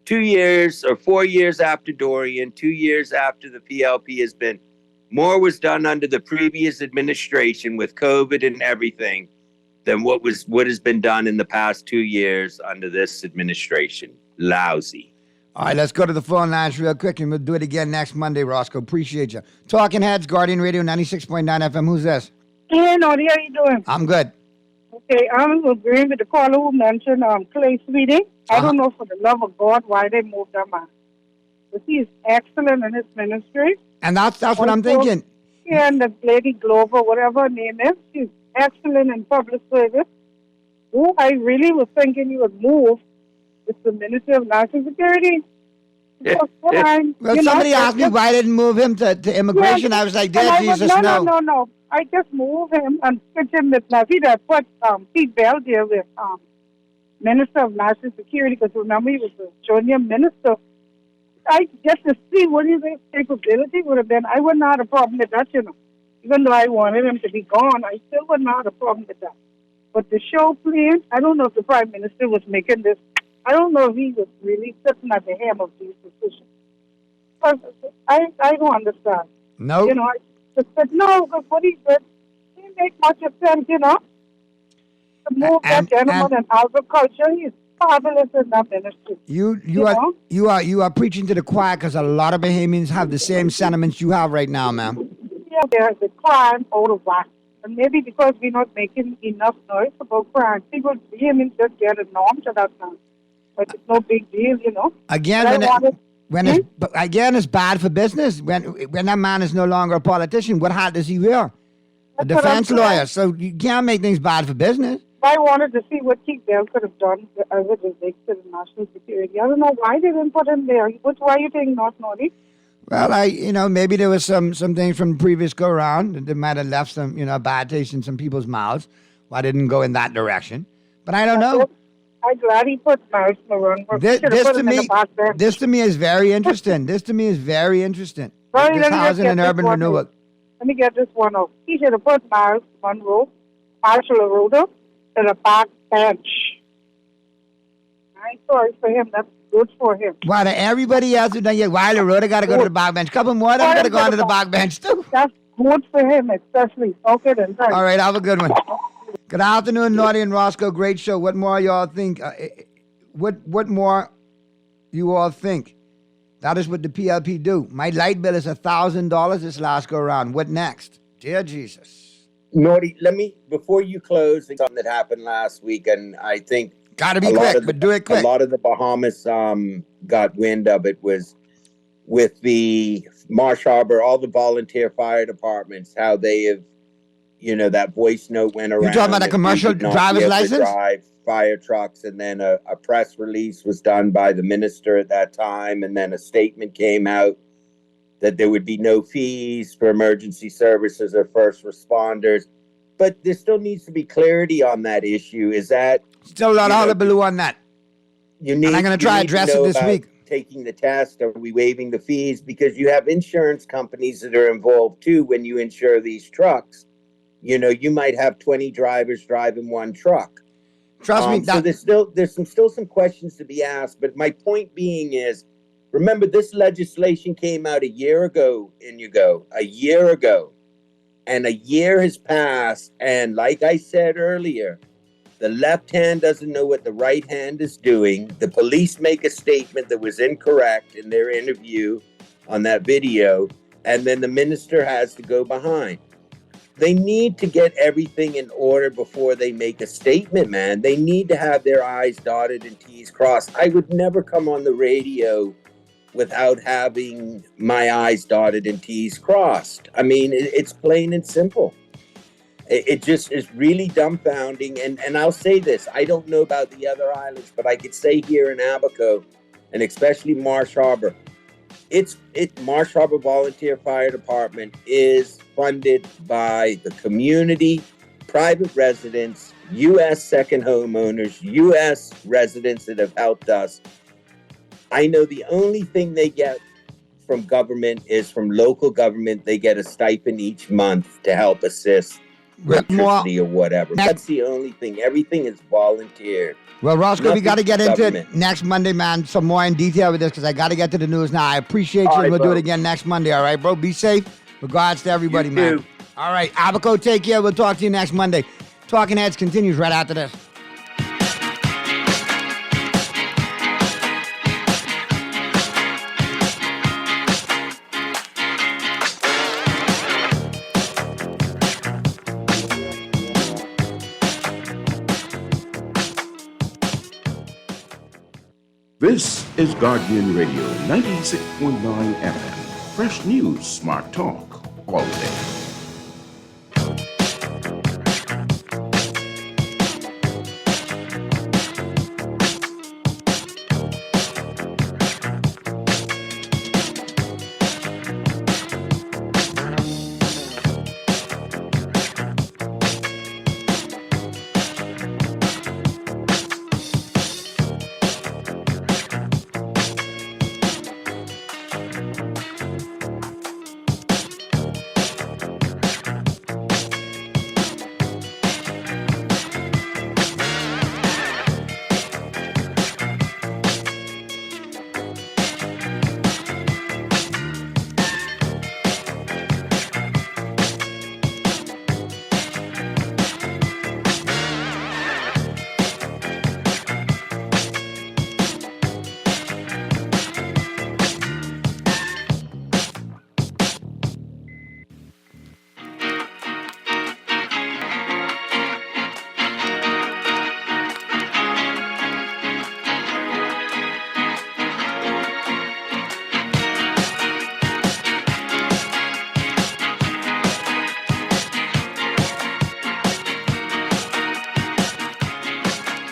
2 years or 4 years after Dorian, 2 years after the PLP has been, more was done under the previous administration with COVID and everything than what has been done in the past 2 years under this administration. Lousy. All right, let's go to the phone lines real quick, and we'll do it again next Monday, Roscoe. Appreciate you. Talking Heads, Guardian Radio, 96.9 FM. Who's this? Hey, Noddy, how you doing? I'm good. Okay, I'm agreeing with the caller who mentioned Clay Sweeting. I don't know, for the love of God, why they moved that man. But he is excellent in his ministry. And that's what I'm Also, thinking. Yeah, and the Lady Glover, whatever her name is, she's excellent in public service. Who I really was thinking he would move is the Ministry of National Security. Because Well, somebody asked me why I didn't move him to immigration. I was like, And dear I Jesus, would, no. no. I just move him and switch him with Navida. Put Pete Bell there with Minister of National Security, because remember he was a junior minister. I just to see what his capability would have been. I would not have a problem with that, Even though I wanted him to be gone, I still would not have a problem with that. But the show playing, I don't know if the Prime Minister was making this. I don't know if he was really sitting at the helm of these decisions. But I don't understand. No. I just said, no, because what he did, he make much of sense, To move that gentleman in agriculture, he's fabulous in that ministry. You are preaching to the choir, because a lot of Bahamians have the same sentiments you have right now, ma'am. Yeah, there's a crime out of whack. And maybe because we're not making enough noise about crime, people Bahamians just get a norm to that now. But it's no big deal, Again, But it's bad for business. When that man is no longer a politician, what hat does he wear? A That's what I'm defense lawyer. saying. So you can't make things bad for business. I wanted to see what Keith Bell could have done as it relates to the national security. I don't know why they didn't put him there. Why you think not, Noddy? Well, maybe there was some things from the previous go round that might have left some, bad taste in some people's mouths. Why didn't go in that direction? But I don't know. I'm glad he put Miles Maroon. This to me is very interesting. This Sorry, let me just housing get and this urban one renewal. out. Let me get this one out. He should have put Miles Monroe, Marshall Aruda, to the back bench. I'm sorry for him. That's good for him. Why, everybody else who done yet? Wilder Road, got to go to the back bench. Couple more of them got to go onto the back bench, too. That's good for him, especially. Okay, then. Thanks. All right, have a good one. Good afternoon, Naughty and Roscoe. Great show. What more y'all think? What more you all think? That is what the PLP do. My light bill is $1,000 this last go around. What next? Dear Jesus. Naughty, before you close, something that happened last week, and I think gotta be quick, but do it quick. A lot of the Bahamas got wind of it was with the Marsh Harbor, all the volunteer fire departments, how they have, that voice note went around. You talking about a that commercial we would not driver's be able to license? drive fire trucks, and then a press release was done by the minister at that time, and then a statement came out that there would be no fees for emergency services or first responders. But there still needs to be clarity on that issue. Is that still a lot of hullabaloo on that? You need. And I'm going to try to address it this week. Taking the test, are we waiving the fees? Because you have insurance companies that are involved too when you insure these trucks. You might have 20 drivers driving one truck. Trust me. So there's still some questions to be asked. But my point being is, remember, this legislation came out a year ago, Inigo. A year ago. And a year has passed. And like I said earlier, the left hand doesn't know what the right hand is doing. The police make a statement that was incorrect in their interview on that video. And then the minister has to go behind. They need to get everything in order before they make a statement, man. They need to have their I's dotted and T's crossed. I would never come on the radio without having my I's dotted and T's crossed. I mean, it's plain and simple. It just is really dumbfounding. And I'll say this, I don't know about the other islands, but I could say here in Abaco, and especially Marsh Harbor, Marsh Harbor Volunteer Fire Department is funded by the community, private residents, U.S. second homeowners, U.S. residents that have helped us. I know the only thing they get from government is from local government. They get a stipend each month to help assist electricity or whatever. That's the only thing. Everything is volunteer. Well, Roscoe, we got to get into government. it next Monday, man. Some more in detail with this because I got to get to the news now. I appreciate you. All right, We'll do bro. it again next Monday. All right, bro? Be safe. Regards to everybody, You man. too. All right, Abaco, take care. We'll talk to you next Monday. Talking Heads continues right after this. This is Guardian Radio 96.9 FM. Fresh news, smart talk, all day.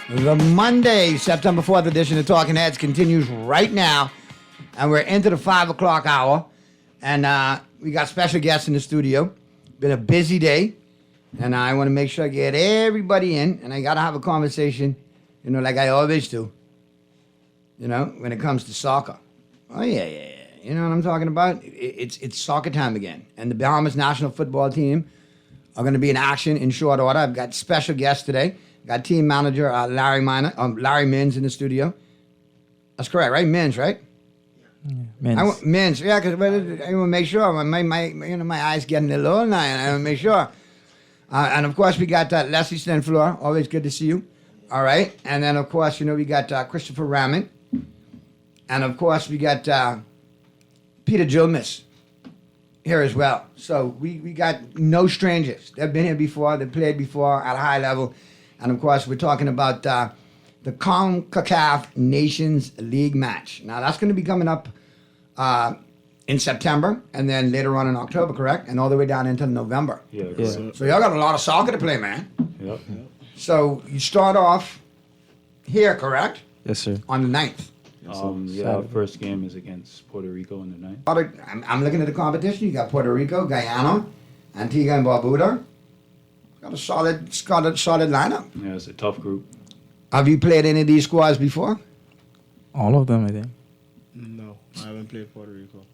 The Monday, September 4th edition of Talking Heads continues right now. And we're into the 5 o'clock hour. And we got special guests in the studio. Been a busy day. And I want to make sure I get everybody in. And I got to have a conversation, like I always do. When it comes to soccer. Oh, yeah. You know what I'm talking about? It's soccer time again. And the Bahamas national football team are going to be in action in short order. I've got special guests today. Got team manager Larry Mins in the studio. That's correct, right? Mins, right? Mins. Mins, yeah, because I want to make sure. My eyes getting a little now, and I want to make sure. And of course, we got Leslie Stenfleur. Always good to see you. All right. And then, of course, we got Christopher Raman. And of course, we got Peter Gilmis here as well. So we got no strangers. They've been here before. They played before at a high level. And of course, we're talking about the CONCACAF Nations League match. Now, that's going to be coming up in September and then later on in October, correct? And all the way down into November. Yeah. So y'all got a lot of soccer to play, man. Yep. So you start off here, correct? Yes, sir. On the 9th. Our first game is against Puerto Rico on the 9th. I'm looking at the competition. You got Puerto Rico, Guyana, Antigua and Barbuda. Got a solid lineup. Yeah, it's a tough group. Have you played any of these squads before? All of them, I think. No, I haven't played Puerto Rico.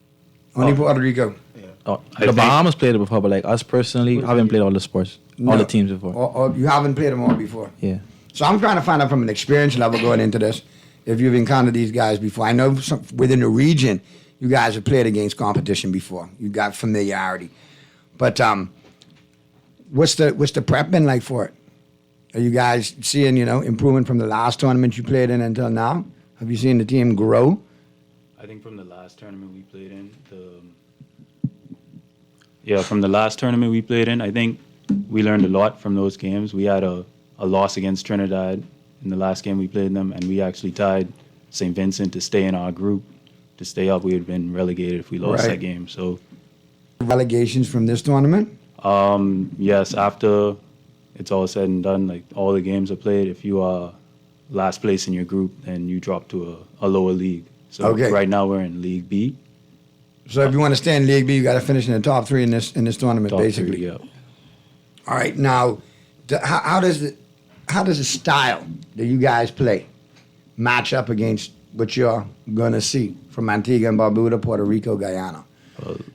Only Puerto Rico. Yeah. Oh, the Bahamas played it before, but like us personally, I haven't played all the sports, all the teams before. Or you haven't played them all before? Yeah. So I'm trying to find out from an experience level going into this, if you've encountered these guys before. I know within the region, you guys have played against competition before. You got familiarity. But what's the prep been like for it? Are you guys seeing, improvement from the last tournament you played in until now? Have you seen the team grow? I think from the last tournament we played in, from the last tournament we played in, I think we learned a lot from those games. We had a loss against Trinidad in the last game we played them, and we actually tied St. Vincent to stay in our group. To stay up, we would have been relegated if we lost that game. So, relegations from this tournament? Yes, after it's all said and done, like all the games are played, if you are last place in your group, then you drop to a lower league. So right now we're in League B. So if you want to stay in League B, you got to finish in the top three in this tournament, basically. 3, yeah. All right. Now, how does the style that you guys play match up against what you're gonna see from Antigua and Barbuda, Puerto Rico, Guyana?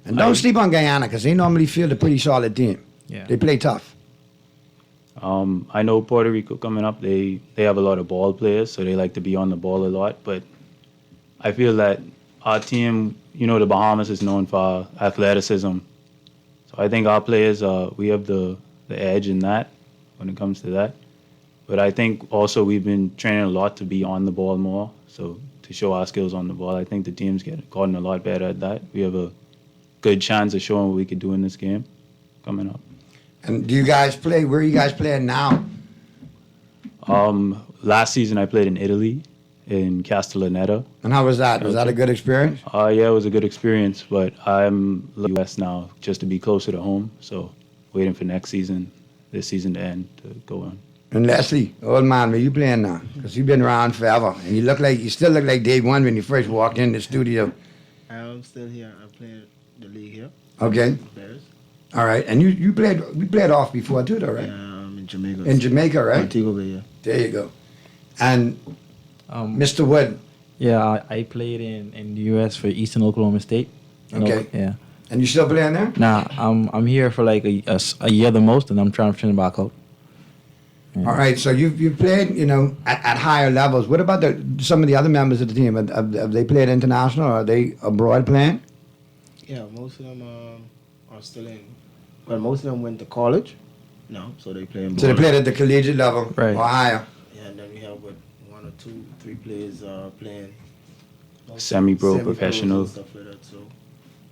And don't sleep on Guyana, because they normally field a pretty solid team. Yeah. They play tough. I know Puerto Rico coming up, they have a lot of ball players, so they like to be on the ball a lot. But I feel that our team, the Bahamas is known for athleticism. So I think our players, we have the edge in that when it comes to that. But I think also we've been training a lot to be on the ball more, so to show our skills on the ball. I think the team's gotten a lot better at that. We have a good chance of showing what we could do in this game coming up. And do you guys play? Where are you guys playing now? Last season I played in Italy, in Castellaneta. And how was that? Was that a good experience? Yeah, it was a good experience, but I'm in the US now just to be closer to home. So waiting for this season to end to go on. And Leslie, old man, where you playing now? Because you've been around forever, and you still look like day one when you first walked in the studio. I'm still here. I play the league here. Okay. Bears. All right, and we played off before too, though, right? Yeah, in Jamaica. In Jamaica, right? Montego Bay, yeah. There you go. And Mr. Wood. Yeah, I played in the U.S. for Eastern Oklahoma State. Okay. Yeah. And you still playing there? Nah, I'm here for like a year the most, and I'm trying to finish back out. Yeah. All right, so you've played, at higher levels. What about some of the other members of the team? Have they played international, or are they abroad playing? Yeah, most of them are still in. Well, most of them went to college. No, so they play in. So they played at the collegiate level, right, or higher. Yeah, and then we have 1 or 2, 3 players playing semi-pro, professional and stuff like that.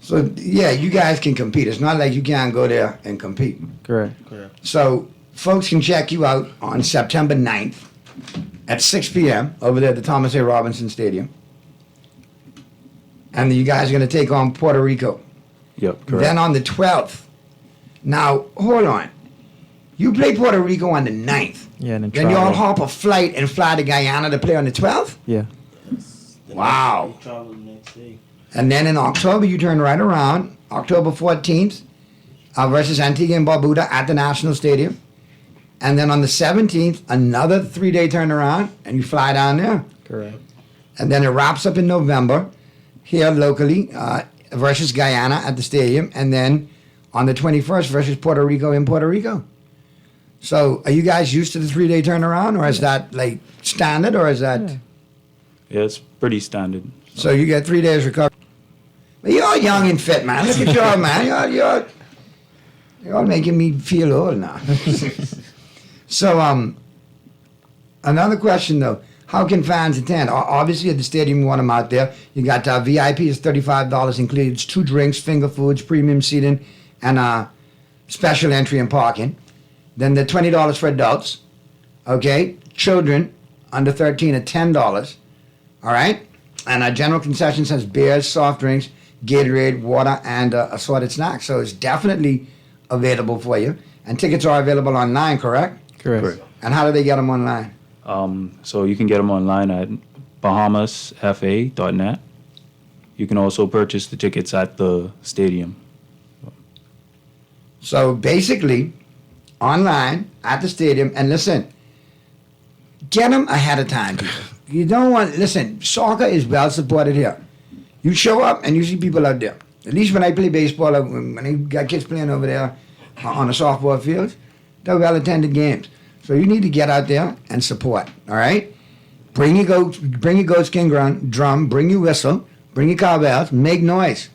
So yeah, you guys can compete. It's not like you can't go there and compete. Correct. So folks can check you out on September 9th at 6 p.m. over there at the Thomas A. Robinson Stadium. And you guys are going to take on Puerto Rico. Yep, correct. Then on the 12th. Now, hold on. You play Puerto Rico on the 9th. Yeah, and then you all hop a flight and fly to Guyana to play on the 12th? Yeah. Wow. We travel the next day. And then in October, you turn right around, October 14th, versus Antigua and Barbuda at the National Stadium. And then on the 17th, another 3-day turnaround, and you fly down there. Correct. And then it wraps up in November here locally versus Guyana at the stadium. And then on the 21st versus Puerto Rico in Puerto Rico. So are you guys used to the 3-day turnaround, or is that like standard, or is that? Yeah, it's pretty standard. So you get 3 days recovery. But you're all young and fit, man. Look at you all, man. You're all making me feel old now. So another question though, how can fans attend? Obviously at the stadium you want them out there. You got VIP is $35, includes 2 drinks, finger foods, premium seating, and special entry and parking. Then the $20 for adults. Okay, children under 13 at $10. All right, and our general concessions has beers, soft drinks, Gatorade, water, and assorted snacks. So it's definitely available for you. And tickets are available online, correct? Correct. And how do they get them online? So you can get them online at bahamasfa.net. You can also purchase the tickets at the stadium. So basically, online at the stadium, and listen, get them ahead of time, people. You don't want, listen, soccer is well supported here. You show up and you see people out there. At least when I play baseball, when I got kids playing over there on the softball fields, they're well attended games. So you need to get out there and support, all right? Bring your goatskin drum, bring your whistle, bring your cowbells, make noise.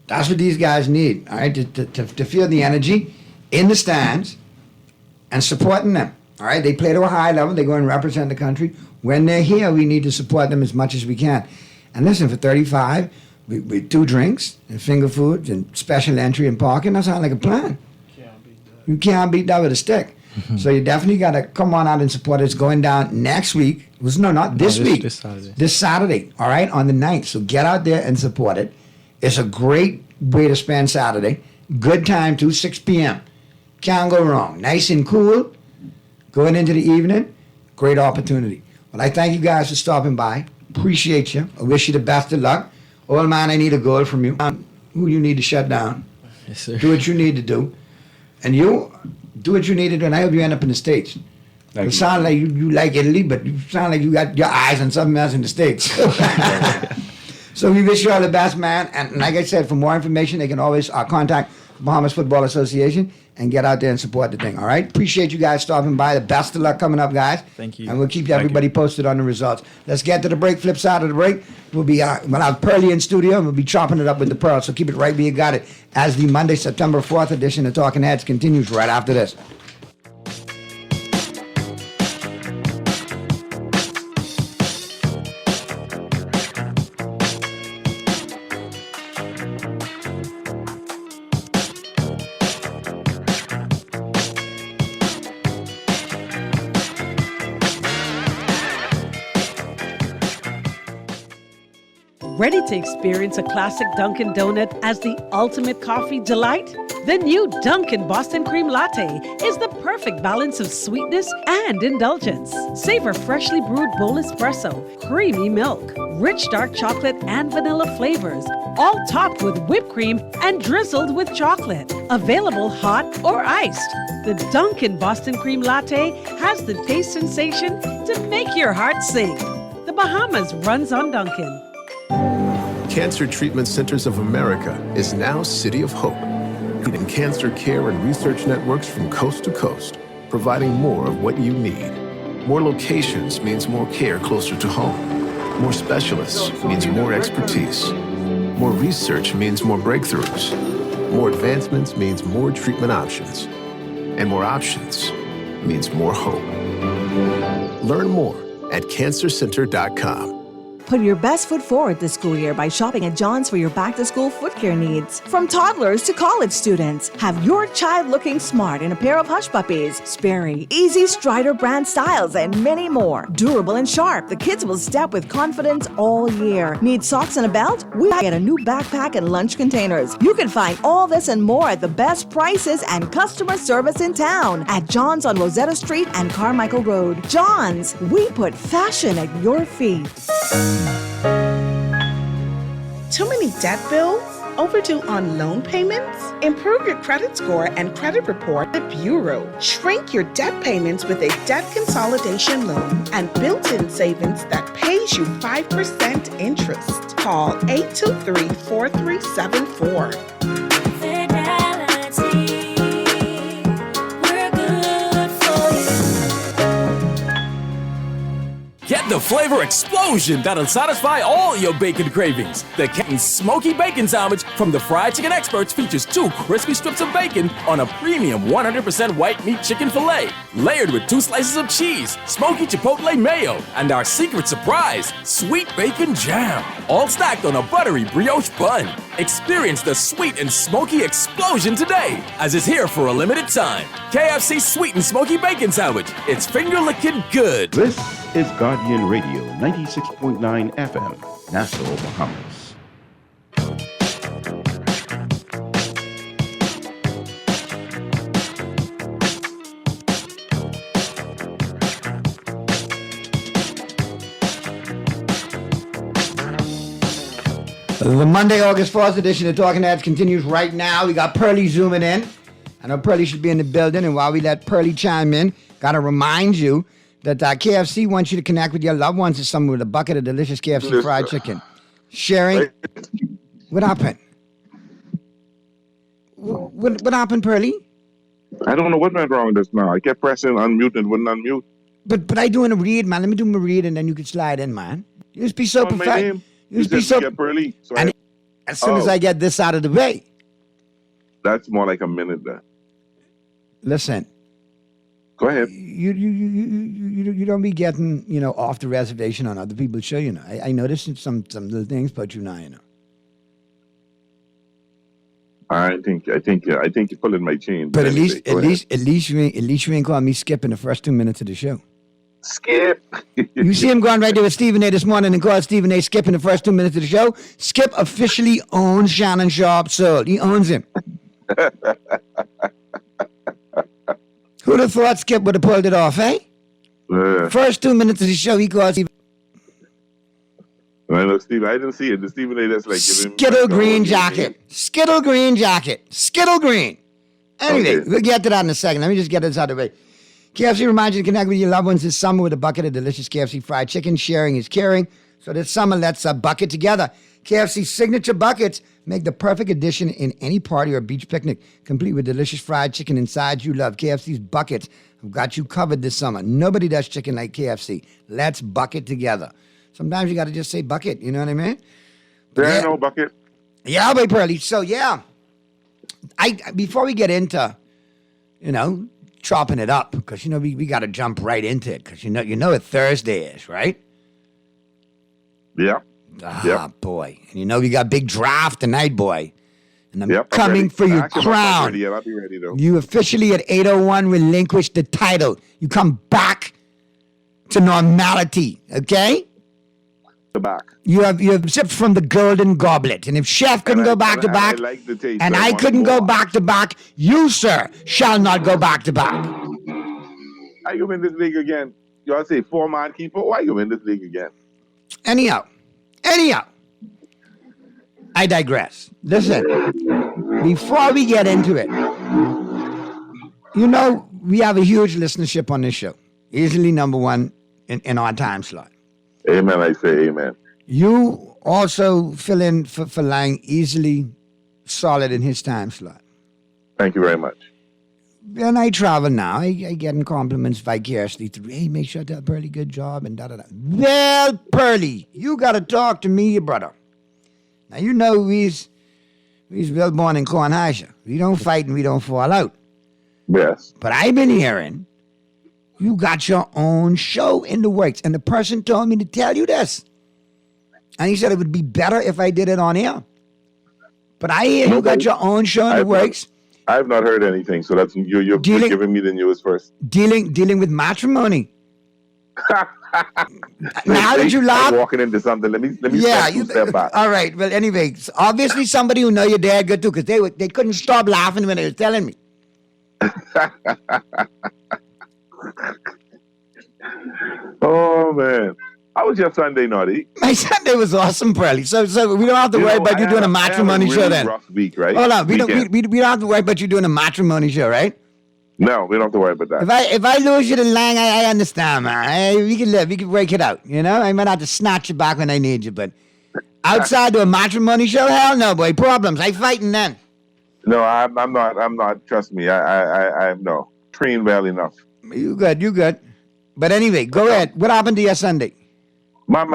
That's what these guys need, all right? To feel the energy in the stands and supporting them, all right? They play to a high level. They go and represent the country. When they're here, we need to support them as much as we can. And listen, for $35, with 2 drinks and finger foods and special entry and parking, that sounds like a plan. You can't beat that with a stick. So you definitely got to come on out and support it. It's going down next week. Not this week. This Saturday. This Saturday, all right, on the 9th. So get out there and support it. It's a great way to spend Saturday. Good time too, 6 p.m. Can't go wrong. Nice and cool. Going into the evening, great opportunity. Well, I thank you guys for stopping by. Appreciate you. I wish you the best of luck. Old man, I need a goal from you. Who you need to shut down. Yes, sir. Do what you need to do. And you do what you need to do, and I hope you end up in the States. It sounds like you like Italy, but you sound like you got your eyes on something else in the States. So we wish you all the best, man. And like I said, for more information, they can always contact Bahamas Football Association and get out there and support the thing, all right? Appreciate you guys stopping by. The best of luck coming up, guys. Thank you. And we'll keep everybody posted on the results. Let's get to the break. Flip side of the break, we'll have Pearly in studio, and we'll be chopping it up with the Pearl. So keep it right where you got it as the Monday, September 4th edition of Talking Heads continues right after this. Ready to experience a classic Dunkin' Donut as the ultimate coffee delight? The new Dunkin' Boston Cream Latte is the perfect balance of sweetness and indulgence. Savor freshly brewed bowl espresso, creamy milk, rich dark chocolate and vanilla flavors, all topped with whipped cream and drizzled with chocolate. Available hot or iced. The Dunkin' Boston Cream Latte has the taste sensation to make your heart sing. The Bahamas runs on Dunkin'. Cancer Treatment Centers of America is now City of Hope, creating cancer care and research networks from coast to coast, providing more of what you need. More locations means more care closer to home. More specialists means more expertise. More research means more breakthroughs. More advancements means more treatment options. And more options means more hope. Learn more at cancercenter.com. Put your best foot forward this school year by shopping at John's for your back-to-school foot care needs. From toddlers to college students, have your child looking smart in a pair of Hush Puppies, Sperry, Easy Strider brand styles, and many more. Durable and sharp, the kids will step with confidence all year. Need socks and a belt? We get a new backpack and lunch containers. You can find all this and more at the best prices and customer service in town at John's on Rosetta Street and Carmichael Road. John's, we put fashion at your feet. Too many debt bills? Overdue on loan payments? Improve your credit score and credit report at Bureau. Shrink your debt payments with a debt consolidation loan and built-in savings that pays you 5% interest. Call 823-4374. Get the flavor explosion that'll satisfy all your bacon cravings. The Kenton's Smoky Bacon Sandwich from the Fried Chicken Experts features 2 crispy strips of bacon on a premium 100% white meat chicken filet, layered with 2 slices of cheese, smoky chipotle mayo, and our secret surprise, sweet bacon jam, all stacked on a buttery brioche bun. Experience the sweet and smoky explosion today, as it's here for a limited time. KFC Sweet and Smoky Bacon Sandwich. It's finger-licking good. This is Guardian Radio 96.9 FM, Nassau, Bahamas. The Monday, August 4th edition of Talking Heads continues right now. We got Pearly zooming in. I know Pearly should be in the building, and while we let Pearly chime in, got to remind you that KFC wants you to connect with your loved ones this summer with a bucket of delicious KFC fried chicken. Sharing. What happened? What happened, Pearly? I don't know what went wrong just now. I kept pressing unmute and wouldn't unmute. But I doing a read, man. Let me do my read, and then you can slide in, man. You just be so My perfect. name. You just be so. early. So And as soon as I get this out of the way, that's more like a minute there. listen. Go ahead. You don't be getting off the reservation on other people's show. I noticed some little things, but now. I think you're pulling my chain. But anyway, at least you ain't called me Skip in the first 2 minutes of the show. Skip. You see him going right there with Stephen A. this morning and called Stephen A. Skip in the first 2 minutes of the show. Skip officially owns Shannon Sharp Soul. He owns him. Who'd have thought Skip would have pulled it off, eh? First 2 minutes of the show, he calls Stephen. I know, Steve. I didn't see it. The Stephen A. that's like giving Skittle green jacket. Skittle green jacket. Skittle green. Anyway, we'll get to that in a second. Let me just get this out of the way. KFC reminds you to connect with your loved ones this summer with a bucket of delicious KFC fried chicken. Sharing is caring. So this summer, let's bucket together. KFC signature buckets make the perfect addition in any party or beach picnic, complete with delicious fried chicken inside you love. KFC's buckets have got you covered this summer. Nobody does chicken like KFC. Let's bucket together. Sometimes you got to just say bucket. You know what I mean? Yeah, no bucket. Yeah, boy, Pearly. So, yeah. Before we get into, chopping it up, because, we got to jump right into it, because, you know what Thursday is, right? Yeah. Boy. And we got big draft tonight, boy. And I'm Yep, coming for your Actually, I'm crown. ready yet. I'll be ready, though. You officially at 8:01 relinquish the title. You come back to normality, okay? Back. You have sipped from the golden goblet. And if Chef couldn't go back to back, I like the taste. and I I want couldn't go more. back to back, you, sir, shall not go back to back. I you in this league again. You all say 4-man keeper. Why you in this league again? Anyhow, I digress. Listen, before we get into it, we have a huge listenership on this show. Easily number one in our time slot. Amen. I say amen. You also fill in for Lang easily solid in his time slot. Thank you very much. When I travel now, I get compliments vicariously through, hey, make sure that Pearly good job and da-da-da. Well, Pearly, you got to talk to me, brother. Now, we's well born in Cornhaja. We don't fight and we don't fall out. Yes. But I've been hearing you got your own show in the works. And the person told me to tell you this. And he said it would be better if I did it on air. But I hear you got your own show in the works. I've not heard anything, so that's you're giving me the news first. Dealing with matrimony. Now that you laugh, I'm walking into something. Let me step back. All right. Well, anyway, obviously somebody who know your dad good too, because they couldn't stop laughing when they were telling me. Oh man, how was your Sunday, Naughty? My Sunday was awesome, Pearly. So we don't have to worry about you doing a matrimony show then. Rough week, right? Hold on, we don't have to worry about you doing a matrimony show, right? No, we don't have to worry about that. If I lose you to Lang, I understand, man. We can live. We can work it out. I might have to snatch you back when I need you, but outside to a matrimony show, hell no, boy. Problems. I fighting then. No, I'm not. Trust me. I'm no trained well enough. You good. But anyway, go ahead. What happened to your Sunday? No.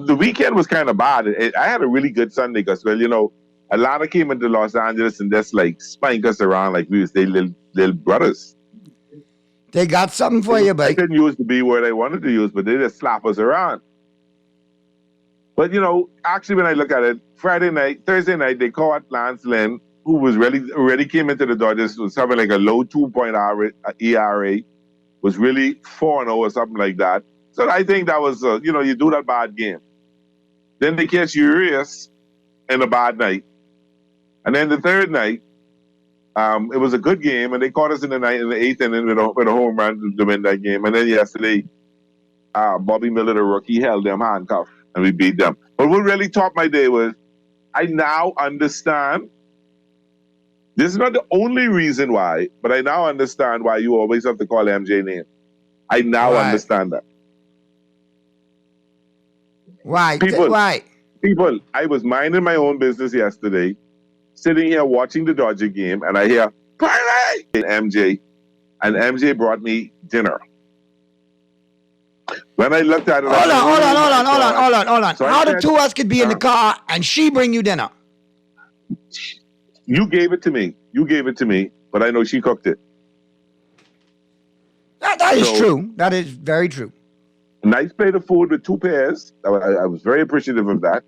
The weekend was kind of bad. I had a really good Sunday because, a lot of came into Los Angeles and just like spank us around like we was their little brothers. They got something for you, but I couldn't use the B word I wanted to use, but they just slap us around. But actually, when I look at it, Thursday night, they caught Lance Lynn, who was already came into the Dodgers, was having like a low 2.0 ERA, was really 4-0 or something like that. So I think that was, you do that bad game. Then they catch Urias in a bad night. And then the third night, it was a good game, and they caught us in the 8th inning with a home run to win that game. And then yesterday, Bobby Miller, the rookie, held them handcuffed, and we beat them. But what really topped my day was, I now understand. This is not the only reason why, but I now understand why you always have to call MJ name. I now understand that. Why? People, I was minding my own business yesterday, sitting here watching the Dodger game, and I hear, Pearly! MJ, and MJ brought me dinner. When I looked at it, Hold on. So I How the said, two of us could be in the car and she bring you dinner? You gave it to me. But I know she cooked it. That is true. That is very true. Nice plate of food with 2 pairs. I was very appreciative of that.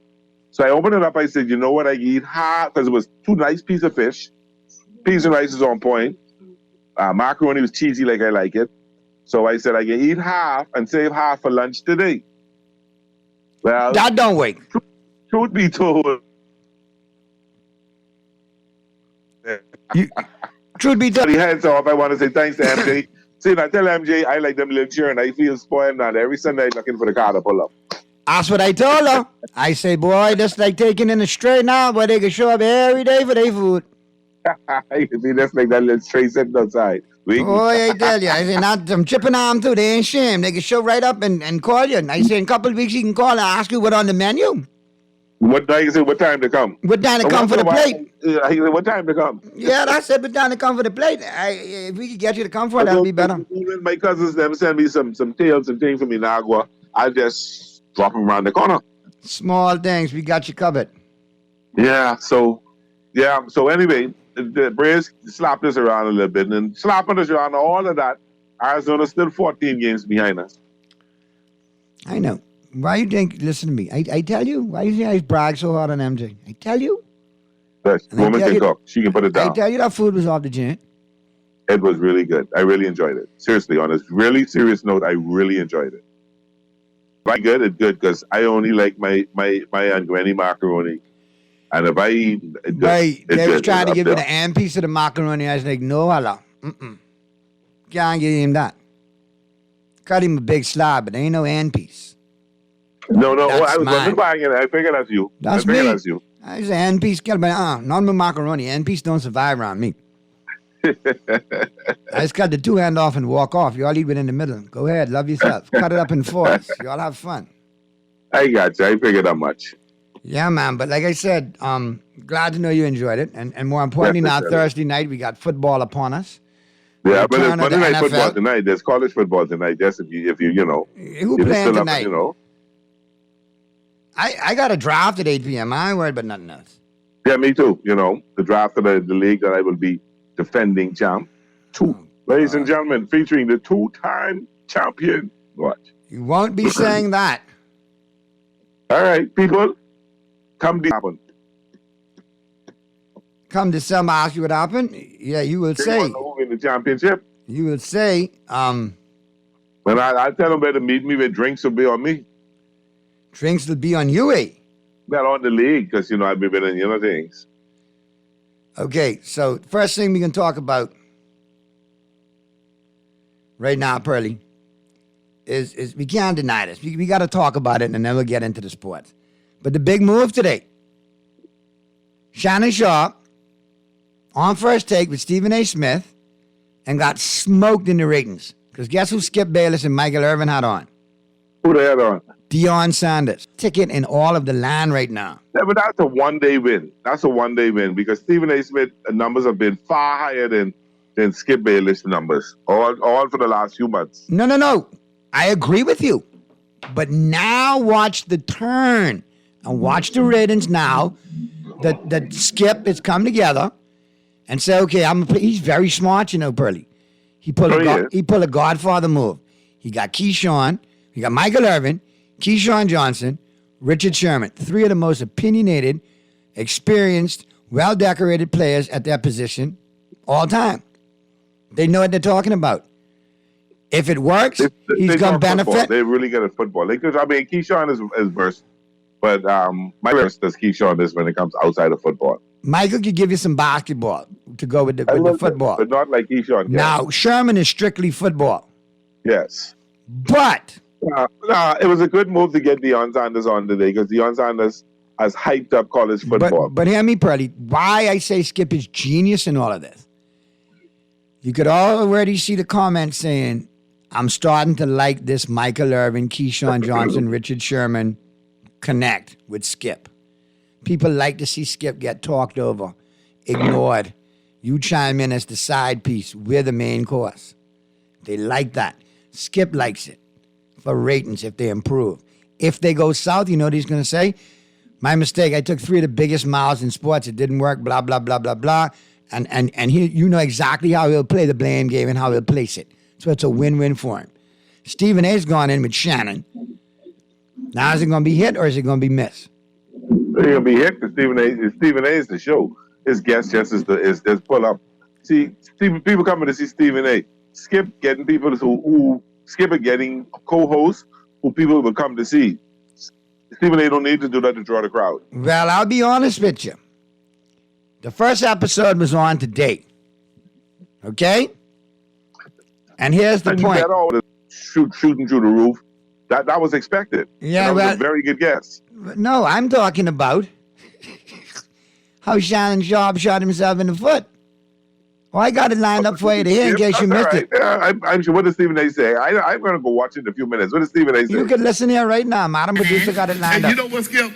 So I opened it up. I said, you know what? I eat half, because it was 2 nice pieces of fish. Peas and rice is on point. Macaroni was cheesy like I like it. So I said I can eat half and save half for lunch today. Well, that don't work. Truth be told. Truth be told. Hands off. I want to say thanks to MJ. See, I tell MJ I like them little children. I feel spoiled now. Every Sunday looking for the car to pull up. That's what I told her. I say, boy, that's like taking in a stray now, where they can show up every day for their food. You see, that's like that little stray sitting outside. Boy, I tell you, I say, not them chipping arm too. They ain't shame. They can show right up and call you. And I say, in a couple of weeks, you can call and ask you what on the menu. What time to come? What time to come for the plate? He said, what time to come? Yeah, that's it. What time to come for the plate? If we could get you to come for it, that'd be better. My cousins, them send me some tails and things from Inagua. I'll just drop them around the corner. Small things. We got you covered. Yeah, so anyway, the Braves slapped us around a little bit, and slapping us around all of that, Arizona's still 14 games behind us. I know. Why you think, listen to me, I tell you, why you think I brag so hard on MJ? I tell you. Yes, woman can cook. She can put it down. I tell you that food was off the chain. It was really good. I really enjoyed it. Seriously, on a really serious note, I really enjoyed it. If I get it good, because I only like my Aunt Granny macaroni. And if I eat it, right, they was trying to give you the end piece of the macaroni. I was like, no, hello. Can't give him that. Cut him a big slab, but there ain't no end piece. No, That's I was mine. buying it. I figured that's you. That's I figured me. that's you. I say end piece, but not my macaroni. End piece don't survive around me. I just cut the 2 hand off and walk off. You all eat it in the middle. Go ahead, love yourself. Cut it up in 4s. You all have fun. I got you. I figured that much. Yeah, man. But like I said, glad to know you enjoyed it. And more importantly, now Thursday night, we got football upon us. Yeah, but Return it's of the Monday night football NFL. tonight. There's college football tonight. Just if you Who if playing still up, tonight? I got a draft at 8 p.m. I ain't worried about nothing else. Yeah, me too. The draft of the league that I will be defending champ. Ladies and gentlemen, featuring the 2-time champion. Watch. You won't be saying that. All right, people, come happen. Come December, ask you what happened. Yeah, you will say. Who win the championship? You will say. When I tell them where to meet me, where drinks will be on me. Drinks will be on you, eh? Well, on the league, because I've been in things. Okay, so first thing we can talk about right now, Pearly, is we can't deny this. We got to talk about it, and then we'll get into the sports. But the big move today, Shannon Sharp on First Take with Stephen A. Smith and got smoked in the ratings. Because guess who Skip Bayless and Michael Irvin had on? Who they had on? Deion Sanders. Ticket in all of the land right now. Yeah, but that's a one-day win. That's a one-day win because Stephen A. Smith numbers have been far higher than Skip Bayless numbers, all for the last few months. No. I agree with you. But now watch the turn and watch the ratings now that Skip has come together and say, okay, he's very smart, Pearly. He pulled a Godfather move. He got Keyshawn, he got Michael Irvin, Keyshawn Johnson, Richard Sherman, 3 of the most opinionated, experienced, well-decorated players at their position all time. They know what they're talking about. If it works, he's going to benefit. Football. They're really good at football. Keyshawn is versed, but Michael does Keyshawn is when it comes outside of football. Michael could give you some basketball to go with the football. But not like Keyshawn can. Now, Sherman is strictly football. Yes. But it was a good move to get Deion Sanders on today because Deion Sanders has hyped up college football. But hear me, Pearly, why I say Skip is genius in all of this. You could already see the comments saying, I'm starting to like this Michael Irvin, Keyshawn Johnson, Richard Sherman connect with Skip. People like to see Skip get talked over, ignored, You chime in as the side piece. We're the main course. They like that. Skip likes it for ratings if they improve. If they go south, you know what he's going to say? My mistake. I took 3 of the biggest mouths in sports. It didn't work, blah, blah, blah, blah, blah. And he, you know exactly how he'll play the blame game and how he'll place it. So it's a win-win for him. Stephen A's gone in with Shannon. Now, is it going to be hit or is it going to be miss? It's going to be hit because Stephen A is the show. His guest just is pull up. See, people coming to see Stephen A. Skip getting people who Skip are getting co-hosts who people will come to see. Stephen A don't need to do that to draw the crowd. Well, I'll be honest with you. The first episode was on today. Okay? And here's the point. That all shooting through the roof. That was expected. Yeah, that was a very good guess. No, I'm talking about how Shannon Sharpe shot himself in the foot. Well, I got it lined up for you to hear in case you missed it. Yeah, I'm sure. What does Stephen A say? I'm going to go watch it in a few minutes. What does Stephen A say? You can listen here right now. Madam Producer got it lined up. You know what, Skip?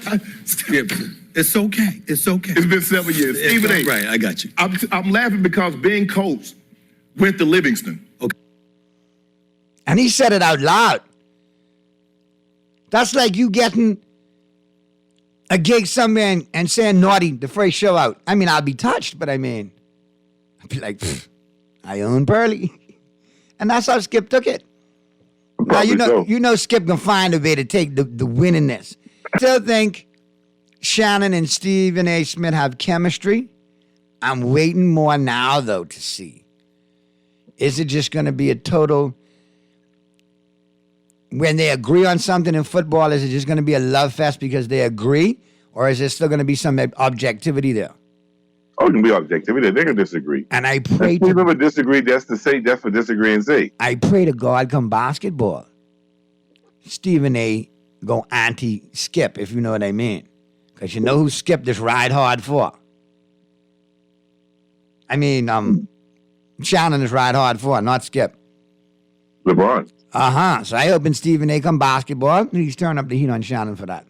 Skip, it's okay. It's okay. It's been 7 years. Stephen A. Right, I got you. I'm laughing because Ben Coates went to Livingston. Okay. And he said it out loud. That's like you getting a gig somewhere and saying naughty the first show out. I mean, I'll be touched, but I mean, I'd be like, I own Pearly. And that's how Skip took it. Now, you know Skip can find a way to take the win in this. Still think Shannon and Stephen A. Smith have chemistry. I'm waiting more now, though, to see. Is it just going to be a total... When they agree on something in football, is it just going to be a love fest because they agree? Or is there still going to be some objectivity there? Oh, it can be objectivity. They can disagree. And I pray to... People disagree, that's for disagreeing sake. I pray to God come basketball. Stephen A. go anti-Skip, if you know what I mean. Because you know who Skip this ride hard for. I mean, Shannon is ride hard for, not Skip. LeBron. Uh-huh. So I hope in Stephen A. come basketball, he's turning up the heat on Shannon for that.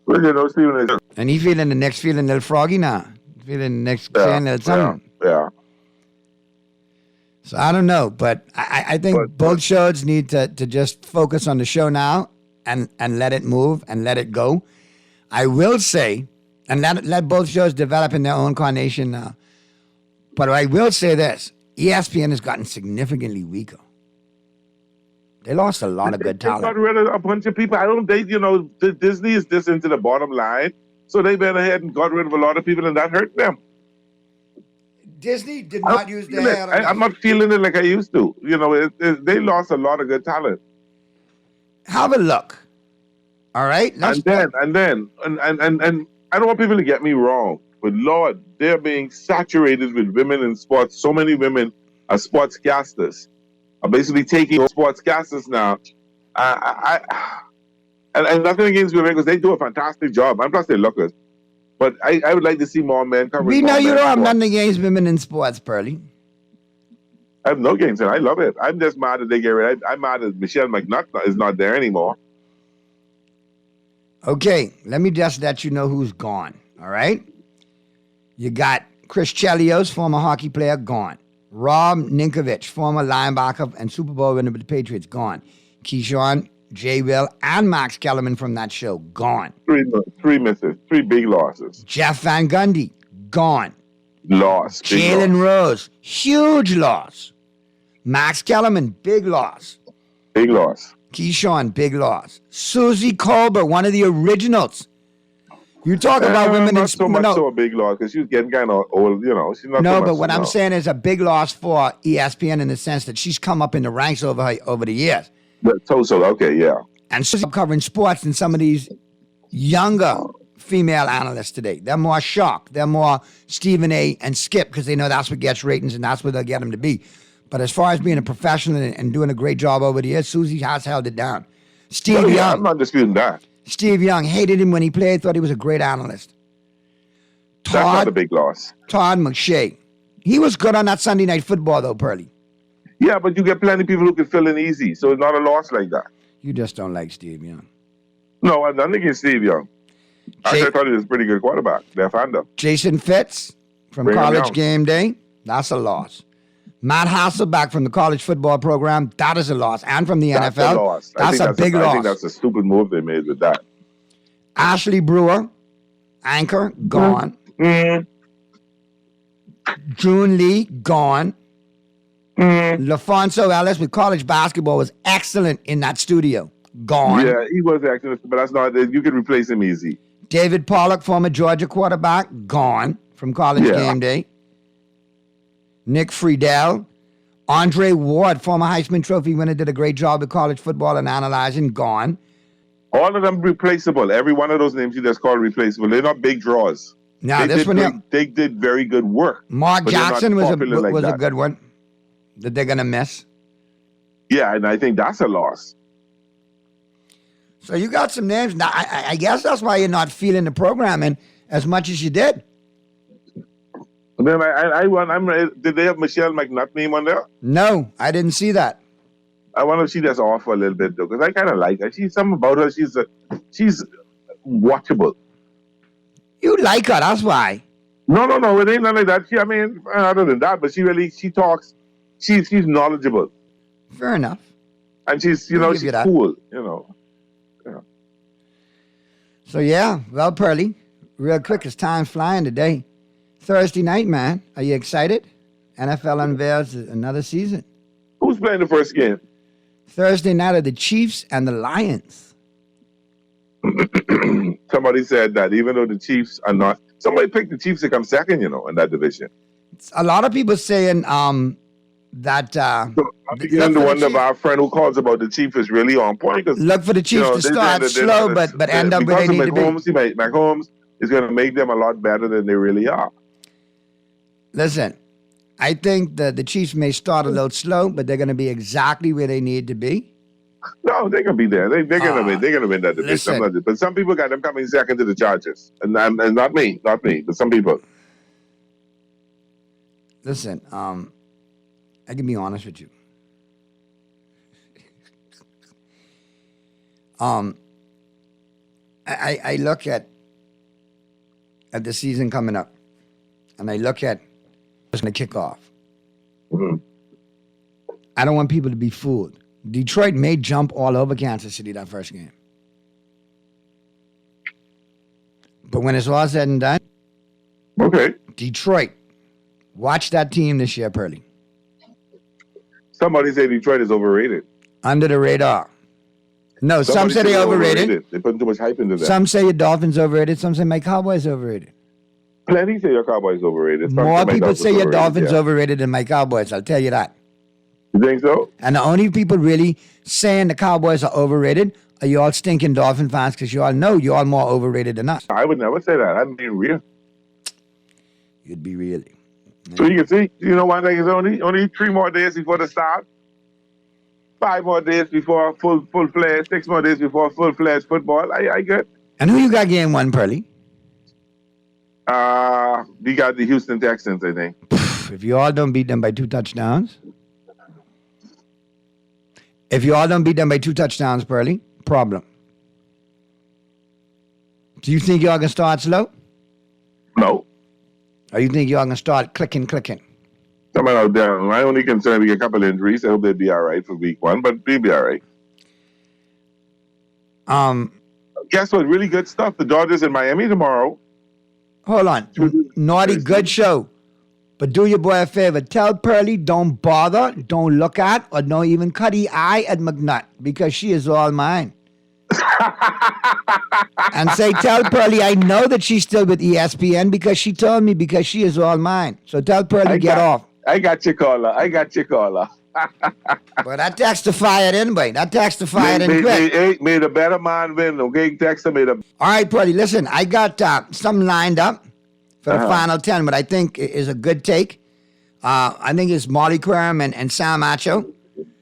Well, you know, Stephen A. And he feeling the next feeling little froggy now. Feeling the next saying little something. Yeah. So I don't know, but I think both shows need to just focus on the show now and let it move and let it go. I will say, and let both shows develop in their own carnation now. But I will say this, ESPN has gotten significantly weaker. They lost a lot of good talent. They got rid of a bunch of people. Disney is this into the bottom line. So they went ahead and got rid of a lot of people, and that hurt them. Disney did not use their head. I'm not feeling it like I used to. You know, they lost a lot of good talent. Have a look. All right? And then, I don't want people to get me wrong, but Lord, they're being saturated with women in sports. So many women are sportscasters. Are basically taking sportscasters now. And nothing against women because they do a fantastic job. And plus, they look good. But I would like to see more men covering. We know you don't have nothing against women in sports, Pearly. I have no against it. I love it. I'm just mad that they get rid. I'm mad that Michelle McNutt is not there anymore. Okay, let me just let you know who's gone. All right? You got Chris Chelios, former hockey player, gone. Rob Ninkovich, former linebacker and Super Bowl winner with the Patriots, gone. Keyshawn, Jay Will, and Max Kellerman from that show, gone. Three misses, 3 big losses. Jeff Van Gundy, gone. Loss. Jalen Rose, huge loss. Max Kellerman, big loss. Big loss. Keyshawn, big loss. Susie Colbert, one of the originals. You talk about women in so much so a big loss because she's getting kind of old, you know. She's not no, so but what I'm saying is a big loss for ESPN in the sense that she's come up in the ranks over the years. So okay, yeah. And she's covering sports than some of these younger female analysts today. They're more shocked. They're more Stephen A. and Skip because they know that's what gets ratings and that's what they'll get them to be. But as far as being a professional and doing a great job over the years, Susie has held it down. Steve Young. I'm not disputing that. Steve Young hated him when he played, thought he was a great analyst. That's not a big loss. Todd McShay. He was good on that Sunday Night Football, though, Pearly. Yeah, but you get plenty of people who can fill in easy, so it's not a loss like that. You just don't like Steve Young. No, I'm not against Steve Young. I thought he was a pretty good quarterback. They're fond of. Jason Fitz from College Game Day. That's a loss. Matt Hasselbeck from the college football program, that is a loss. And from the That's NFL, a loss. that's a big loss. I think that's a stupid move they made with that. Ashley Brewer, anchor, gone. June Lee, gone. LaFonso Ellis with college basketball was excellent in that studio. Gone. Yeah, he was excellent, but that's not. You can replace him easy. David Pollock, former Georgia quarterback, gone from college game day. Nick Friedel. Andre Ward, former Heisman Trophy winner, did a great job with college football and analyzing, gone. All of them replaceable. Every one of those names you just called replaceable. They're not big draws. Now, they did very good work. Mark Jackson was a that. good one that they're going to miss. Yeah, and I think that's a loss. So you got some names. Now, I guess that's why you're not feeling the programming as much as you did. And then did they have Michelle McNutt name on there? No, I didn't see that. I wonder if she just off a little bit though, because I kind of like her. She's something about her. She's watchable. You like her, that's why. No, it ain't nothing like that. Other than that, but she talks. She's knowledgeable. Fair enough. And she's she's cool. Yeah. So yeah, well, Pearly, real quick, as time's flying today. Thursday night, man. Are you excited? NFL unveils another season. Who's playing the first game? Thursday night are the Chiefs and the Lions. Somebody said that even though the Chiefs are not, somebody picked the Chiefs to come second, in that division. A lot of people saying that. The one of our friend who calls about the Chiefs is really on point. Look for the Chiefs to start slow, but end up where they need to be. Mahomes is going to make them a lot better than they really are. Listen, I think that the Chiefs may start a little slow, but they're going to be exactly where they need to be. No, they're going to be there. They're going to win. They're going to win that division. But some people got them coming second to the Chargers, and not me, but some people. Listen, I can be honest with you. I look at the season coming up, and I look at what's going to kick off. Mm-hmm. I don't want people to be fooled. Detroit may jump all over Kansas City that first game. But when it's all said and done, okay, Detroit, watch that team this year, Pearly. Somebody say Detroit is overrated. Under the radar. No, some say they're overrated. They put too much hype into that. Some say your Dolphins overrated. Some say my Cowboys overrated. Plenty say your Cowboys overrated. More people say your Dolphins overrated than my Cowboys. I'll tell you that. You think so? And the only people really saying the Cowboys are overrated are you all stinking Dolphin fans because you all know you all more overrated than us. I would never say that. I'm being real. You'd be really. So you can see, one thing is only 3 more days before the start. 5 more days before full-fledged, 6 more days before full-fledged football. I get. And who you got game one, Pearly? We got the Houston Texans, I think. If you all don't beat them by 2 touchdowns. If you all don't beat them by 2 touchdowns, Pearly, problem. Do you think y'all gonna start slow? No. Or you think y'all gonna start clicking? Coming out there, my only concern, we get a couple injuries. I hope they'll be all right for week 1, but they'll be all right. Guess what? Really good stuff. The Dodgers in Miami tomorrow. Hold on. Naughty, good show. But do your boy a favor. Tell Pearly don't bother, don't look at, or don't even cut the eye at McNutt because she is all mine. And tell Pearly I know that she's still with ESPN because she told me because she is all mine. So tell Pearly get off. I got you, caller. But that text to fired anyway. That text to fired in quick. May the better man win. Okay, Texter made a. All right, Pearly, listen, I got something lined up for the final 10, but I think is a good take. I think it's Molly Querim and Sam Acho.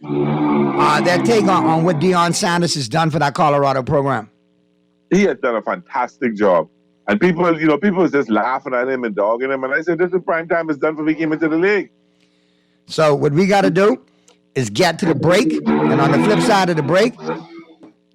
Their take on what Deion Sanders has done for that Colorado program. He has done a fantastic job. And people was just laughing at him and dogging him. And I said, this is prime time. It's done for me came into the league. So what we got to do is get to the break. And on the flip side of the break,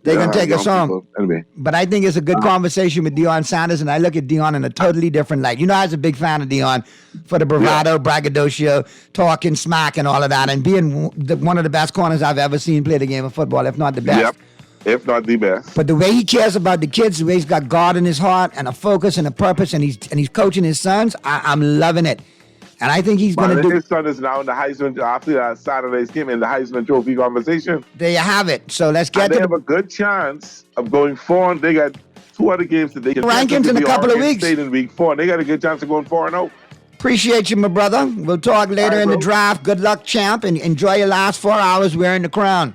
They're going to take us home. Anyway. But I think it's a good conversation with Deion Sanders, and I look at Deion in a totally different light. You know, I was a big fan of Deion for the bravado, braggadocio, talking smack and all of that, and being one of the best corners I've ever seen play the game of football, if not the best. Yep, if not the best. But the way he cares about the kids, the way he's got God in his heart and a focus and a purpose, and he's coaching his sons, I'm loving it. And I think he's going to do. His son is now in the Heisman, after Saturday's game, in the Heisman Trophy conversation. There you have it. So let's get They have a good chance of going 4. They got 2 other games that they can rankings in a couple of weeks. State in week 4. And they got a good chance of going 4-0. Appreciate you, my brother. We'll talk later in the draft. Good luck, champ, and enjoy your last 4 hours wearing the crown.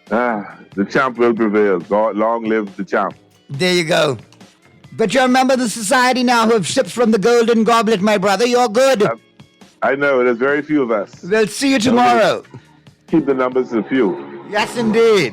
The champ will prevail. Long live the champ. There you go. But you're a member of the society now who have sipped from the golden goblet, my brother. You're good. I know. There's very few of us. We'll see you tomorrow. Keep the numbers to few. Yes, indeed.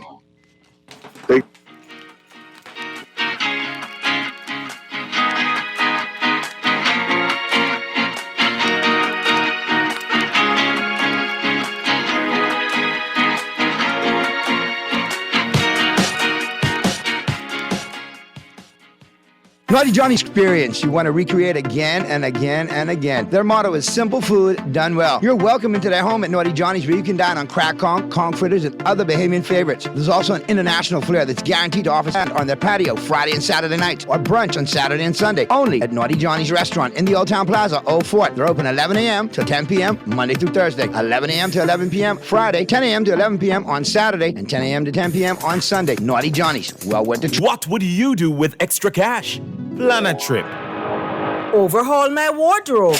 Naughty Johnny's experience, you want to recreate again and again and again. Their motto is simple food done well. You're welcome into their home at Naughty Johnny's, where you can dine on crack conch fritters, and other Bahamian favorites. There's also an international flair that's guaranteed to offer on their patio Friday and Saturday nights, or brunch on Saturday and Sunday, only at Naughty Johnny's Restaurant in the Old Town Plaza, Old Fort. They're open 11 a.m. till 10 p.m. Monday through Thursday, 11 a.m. to 11 p.m. Friday, 10 a.m. to 11 p.m. on Saturday, and 10 a.m. to 10 p.m. on Sunday. Naughty Johnny's, well worth the trip. What would you do with extra cash? Plan a trip. Overhaul my wardrobe.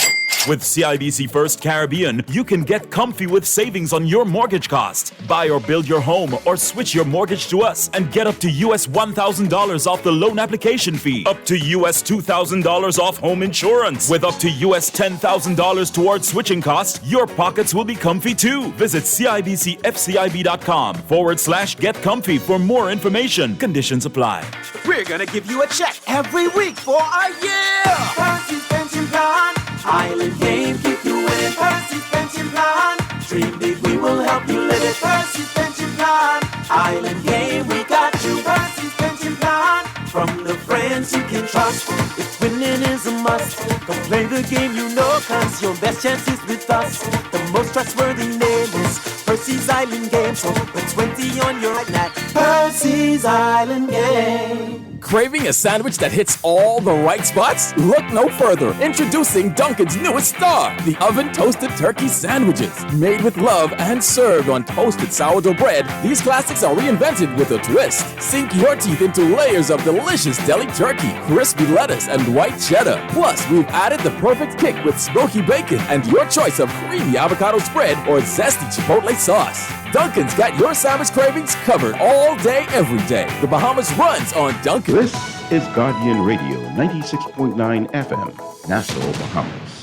With CIBC First Caribbean, you can get comfy with savings on your mortgage cost. Buy or build your home or switch your mortgage to us and get up to US $1,000 off the loan application fee. Up to US $2,000 off home insurance. With up to US $10,000 towards switching costs, your pockets will be comfy too. Visit CIBCFCIB.com/get comfy for more information. Conditions apply. We're gonna give you a check every week for a year. Percy's Pension Plan. Island game, keep you winning. Percy's Pension Plan. Dream big, we will help you live it. Percy's Pension Plan. Island game, we got you. Percy's Pension Plan. From the friends you can trust. If winning is a must, come play the game you know, cause your best chance is with us. The most trustworthy name is Percy's Island Game. So put 20 on your right now. Percy's Island Game. Craving a sandwich that hits all the right spots? Look no further. Introducing Dunkin's newest star, the oven-toasted turkey sandwiches. Made with love and served on toasted sourdough bread, these classics are reinvented with a twist. Sink your teeth into layers of delicious deli turkey, crispy lettuce, and white cheddar. Plus, we've added the perfect kick with smoky bacon and your choice of creamy avocado spread or zesty chipotle sauce. Dunkin's got your sandwich cravings covered all day, every day. The Bahamas runs on Dunkin'. This is Guardian Radio, 96.9 FM, Nassau, Bahamas.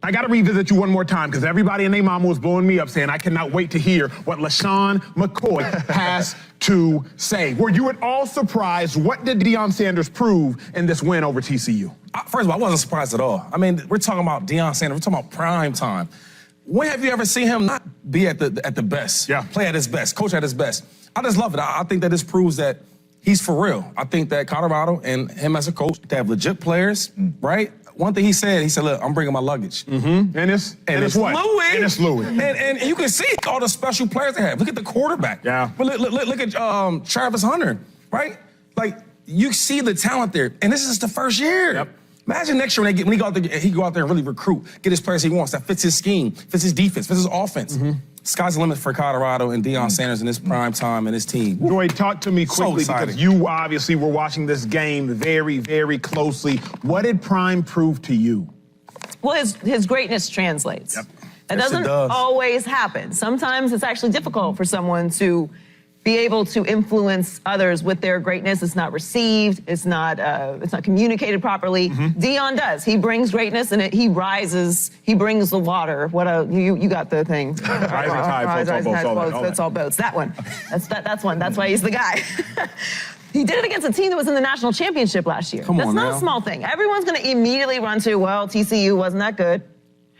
I got to revisit you one more time because everybody and their mama was blowing me up saying I cannot wait to hear what LaShawn McCoy has to say. Were you at all surprised? What did Deion Sanders prove in this win over TCU? First of all, I wasn't surprised at all. I mean, we're talking about Deion Sanders. We're talking about prime time. When have you ever seen him not be at the best? Yeah. Play at his best, coach at his best. I just love it. I think that this proves that he's for real. I think that Colorado and him as a coach, they have legit players, right? One thing he said, look, I'm bringing my luggage. Mm-hmm. And it's what? Louis. And it's Louis. And you can see all the special players they have. Look at the quarterback. Yeah. But look at Travis Hunter, right? Like, you see the talent there. And this is the first year. Yep. Imagine next year when he go out there and really recruit, get his players he wants, that fits his scheme, fits his defense, fits his offense. Mm-hmm. Sky's the limit for Colorado and Deion Sanders in his prime time and his team. Joy, talk to me quickly because you obviously were watching this game very, very closely. What did Prime prove to you? Well, his greatness translates. Yep. That doesn't always happen. Sometimes it's actually difficult for someone to be able to influence others with their greatness. It's not received. It's not communicated properly. Mm-hmm. Deion does. He brings greatness and he rises. He brings the water. You got the thing. Rise, floats all boats. That one. That's one. That's why he's the guy. He did it against a team that was in the national championship last year. Come That's on not now. a small thing. Everyone's going to immediately run to, well, TCU wasn't that good.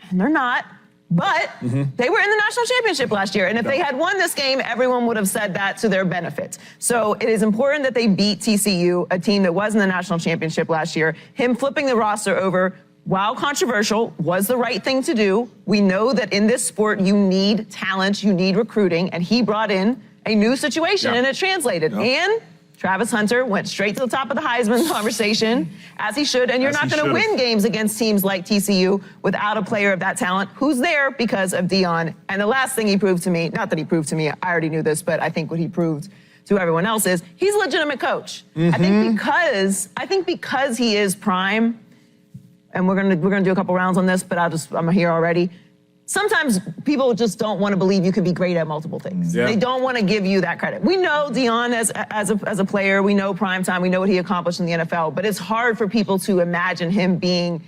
And they're not. But they were in the national championship last year. And if they had won this game, everyone would have said that to their benefit. So it is important that they beat TCU, a team that was in the national championship last year. Him flipping the roster over, while controversial, was the right thing to do. We know that in this sport, you need talent, you need recruiting. And he brought in a new situation and it translated. And Travis Hunter went straight to the top of the Heisman conversation, as he should, and you're not going to win games against teams like TCU without a player of that talent who's there because of Deion. And the last thing he proved to me, not that he proved to me, I already knew this, but I think what he proved to everyone else is he's a legitimate coach. I think because he is prime, and we're gonna do a couple rounds on this, but I'm here already. Sometimes people just don't want to believe you can be great at multiple things. Yeah. They don't want to give you that credit. We know Deion as a player. We know primetime. We know what he accomplished in the NFL. But it's hard for people to imagine him being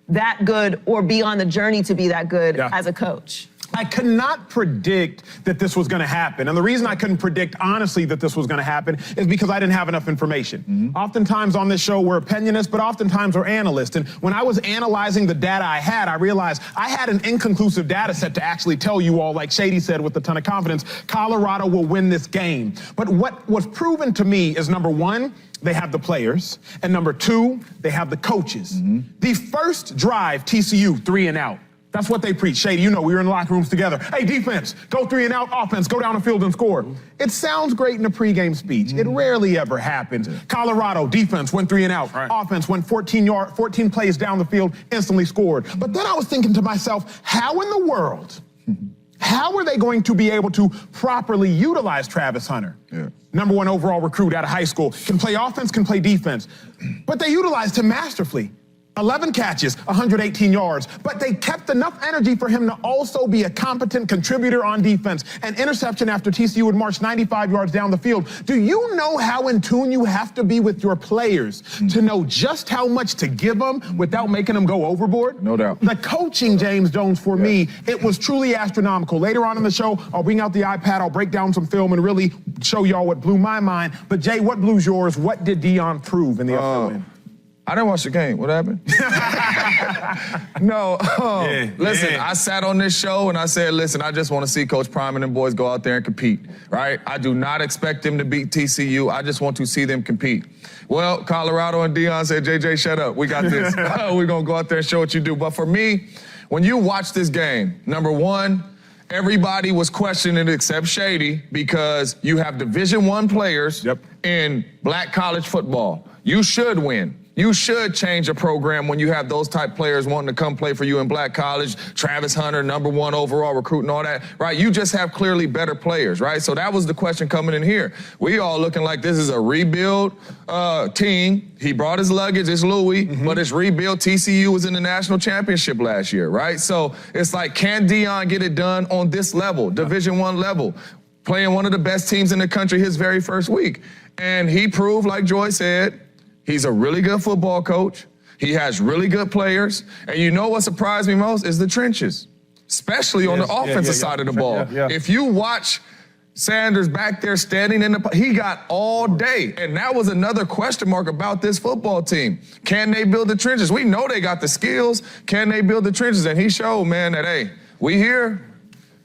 that good or be on the journey to be that good as a coach. I could not predict that this was going to happen. And the reason I couldn't predict, honestly, that this was going to happen is because I didn't have enough information. Oftentimes on this show, we're opinionists, but oftentimes we're analysts. And when I was analyzing the data I had, I realized I had an inconclusive data set to actually tell you all, like Shady said with a ton of confidence, Colorado will win this game. But what was proven to me is, number one, they have the players, and number two, they have the coaches. The first drive, TCU, 3 and out. That's what they preach. Shady, you know, we were in the locker rooms together. Hey, defense, go 3 and out. Offense, go down the field and score. It sounds great in a pregame speech. It rarely ever happens. Colorado, defense, went 3 and out. Offense went 14 plays down the field, instantly scored. But then I was thinking to myself, how in the world, how are they going to be able to properly utilize Travis Hunter? Number 1 overall recruit out of high school, can play offense, can play defense. But they utilized him masterfully. 11 catches, 118 yards, but they kept enough energy for him to also be a competent contributor on defense. An interception after TCU would march 95 yards down the field. Do you know how in tune you have to be with your players to know just how much to give them without making them go overboard? No doubt. The coaching, James Jones, for me, it was truly astronomical. Later on in the show, I'll bring out the iPad, I'll break down some film and really show y'all what blew my mind. But Jay, what blew yours? What did Deion prove in the upset win? I didn't watch the game. What happened? No. Listen, I sat on this show and I said, listen, I just want to see Coach Prime and them boys go out there and compete, right? I do not expect them to beat TCU. I just want to see them compete. Well, Colorado and Deion said, JJ, shut up. We got this. We're going to go out there and show what you do. But for me, when you watch this game, number 1, everybody was questioning it except Shady because you have Division I players in black college football. You should win. You should change a program when you have those type players wanting to come play for you in black college. Travis Hunter, number 1 overall recruit and all that, right? You just have clearly better players, right? So that was the question coming in here. We all looking like this is a rebuild team. He brought his luggage, it's Louis, but it's rebuild. TCU was in the national championship last year, right? So it's like, can Deion get it done on this level, Division I level, playing one of the best teams in the country his very first week? And he proved, like Joy said, he's a really good football coach. He has really good players. And you know what surprised me most is the trenches, especially on the offensive side of the ball. If you watch Sanders back there standing he got all day. And that was another question mark about this football team. Can they build the trenches? We know they got the skills. Can they build the trenches? And he showed, man, that, hey, we here.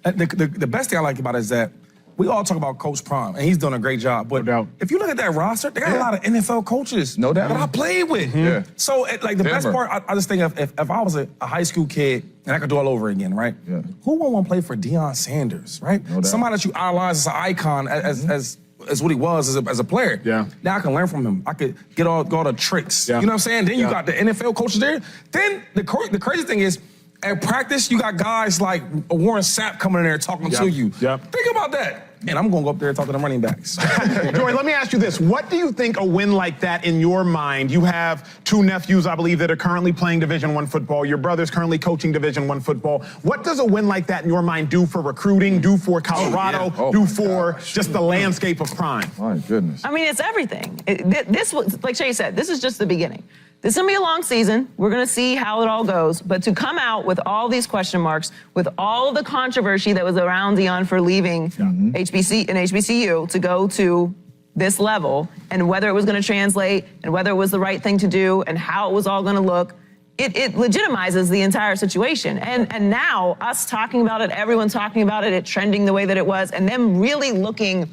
The best thing I like about it is that we all talk about Coach Prime, and he's doing a great job. But if you look at that roster, they got a lot of NFL coaches that I played with. So, the best part, I just think if I was a high school kid and I could do it all over again, right? Who would want to play for Deion Sanders, right? Somebody that you idolize as an icon, as what he was as a player. Now I can learn from him. I could get all the tricks. You know what I'm saying? Then you got the NFL coaches there. Then the crazy thing is, at practice, you got guys like Warren Sapp coming in there talking to you. Think about that. And I'm going to go up there and talk to the running backs. Joy, let me ask you this. What do you think a win like that in your mind? You have 2 nephews, I believe, that are currently playing Division I football. Your brother's currently coaching Division I football. What does a win like that in your mind do for recruiting, do for Colorado, do for just the landscape of Prime? My goodness. I mean, it's everything. This was, like Shay said, this is just the beginning. This is going to be a long season. We're going to see how it all goes. But to come out with all these question marks, with all of the controversy that was around Deion for leaving HBCU to go to this level and whether it was going to translate and whether it was the right thing to do and how it was all going to look, it legitimizes the entire situation. And now us talking about it, everyone talking about it, it trending the way that it was, and them really looking,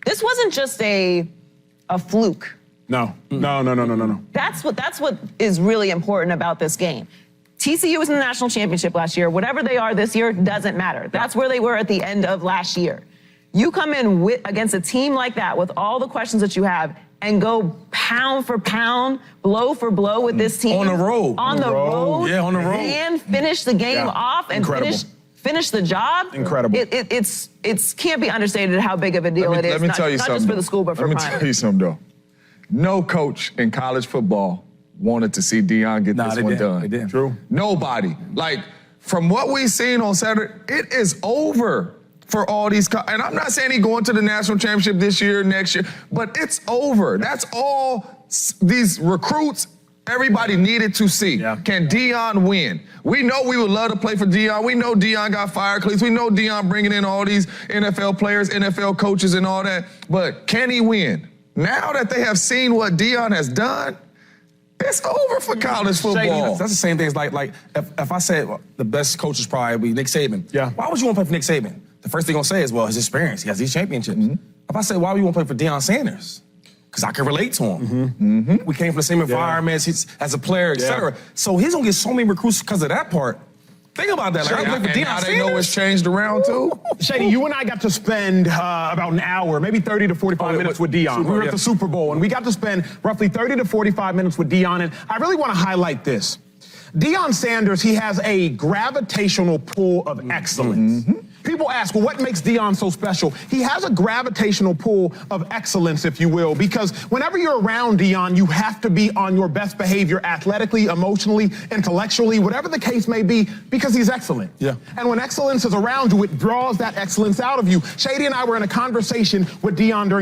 this wasn't just a fluke. No. That's what is really important about this game. TCU was in the national championship last year. Whatever they are this year doesn't matter. That's where they were at the end of last year. You come in against a team like that with all the questions that you have and go pound for pound, blow for blow with this team. On the road. On the road. Yeah, on the road. And finish the game off and finish the job. Incredible. It can't be understated how big of a deal it is. Let me tell you not something. just for the school, but for Let me Prime. tell you something, though. No coach in college football wanted to see Deion get this one done. They did. True. Nobody. Like, from what we've seen on Saturday, it is over for all these. And I'm not saying he's going to the national championship this year, next year, but it's over. That's all these recruits, everybody needed to see. Yeah. Can Deion win? We know we would love to play for Deion. We know Deion got fired, Cleats. We know Deion bringing in all these NFL players, NFL coaches and all that. But can he win? Now that they have seen what Deion has done, it's over for college football. That's the same thing as like if I said the best coach is probably be Nick Saban. Yeah. Why would you want to play for Nick Saban? The first thing I'm gonna say is, well, his experience. He has these championships. If I say, why would you want to play for Deion Sanders? Because I can relate to him. We came from the same environments as a player, et cetera. So he's gonna get so many recruits because of that part. Think about that. Like, I play for Deion Sanders. They know it's changed around too. Shady, you and I got to spend about an hour, maybe 30 to 45 minutes with Deion. We were at the Super Bowl, and we got to spend roughly 30 to 45 minutes with Deion, and I really want to highlight this. Deion Sanders, he has a gravitational pull of excellence. People ask, well, what makes Deion so special? He has a gravitational pull of excellence, if you will, because whenever you're around Deion, you have to be on your best behavior athletically, emotionally, intellectually, whatever the case may be, because he's excellent. Yeah. And when excellence is around you, it draws that excellence out of you. Shady and I were in a conversation with Deion during the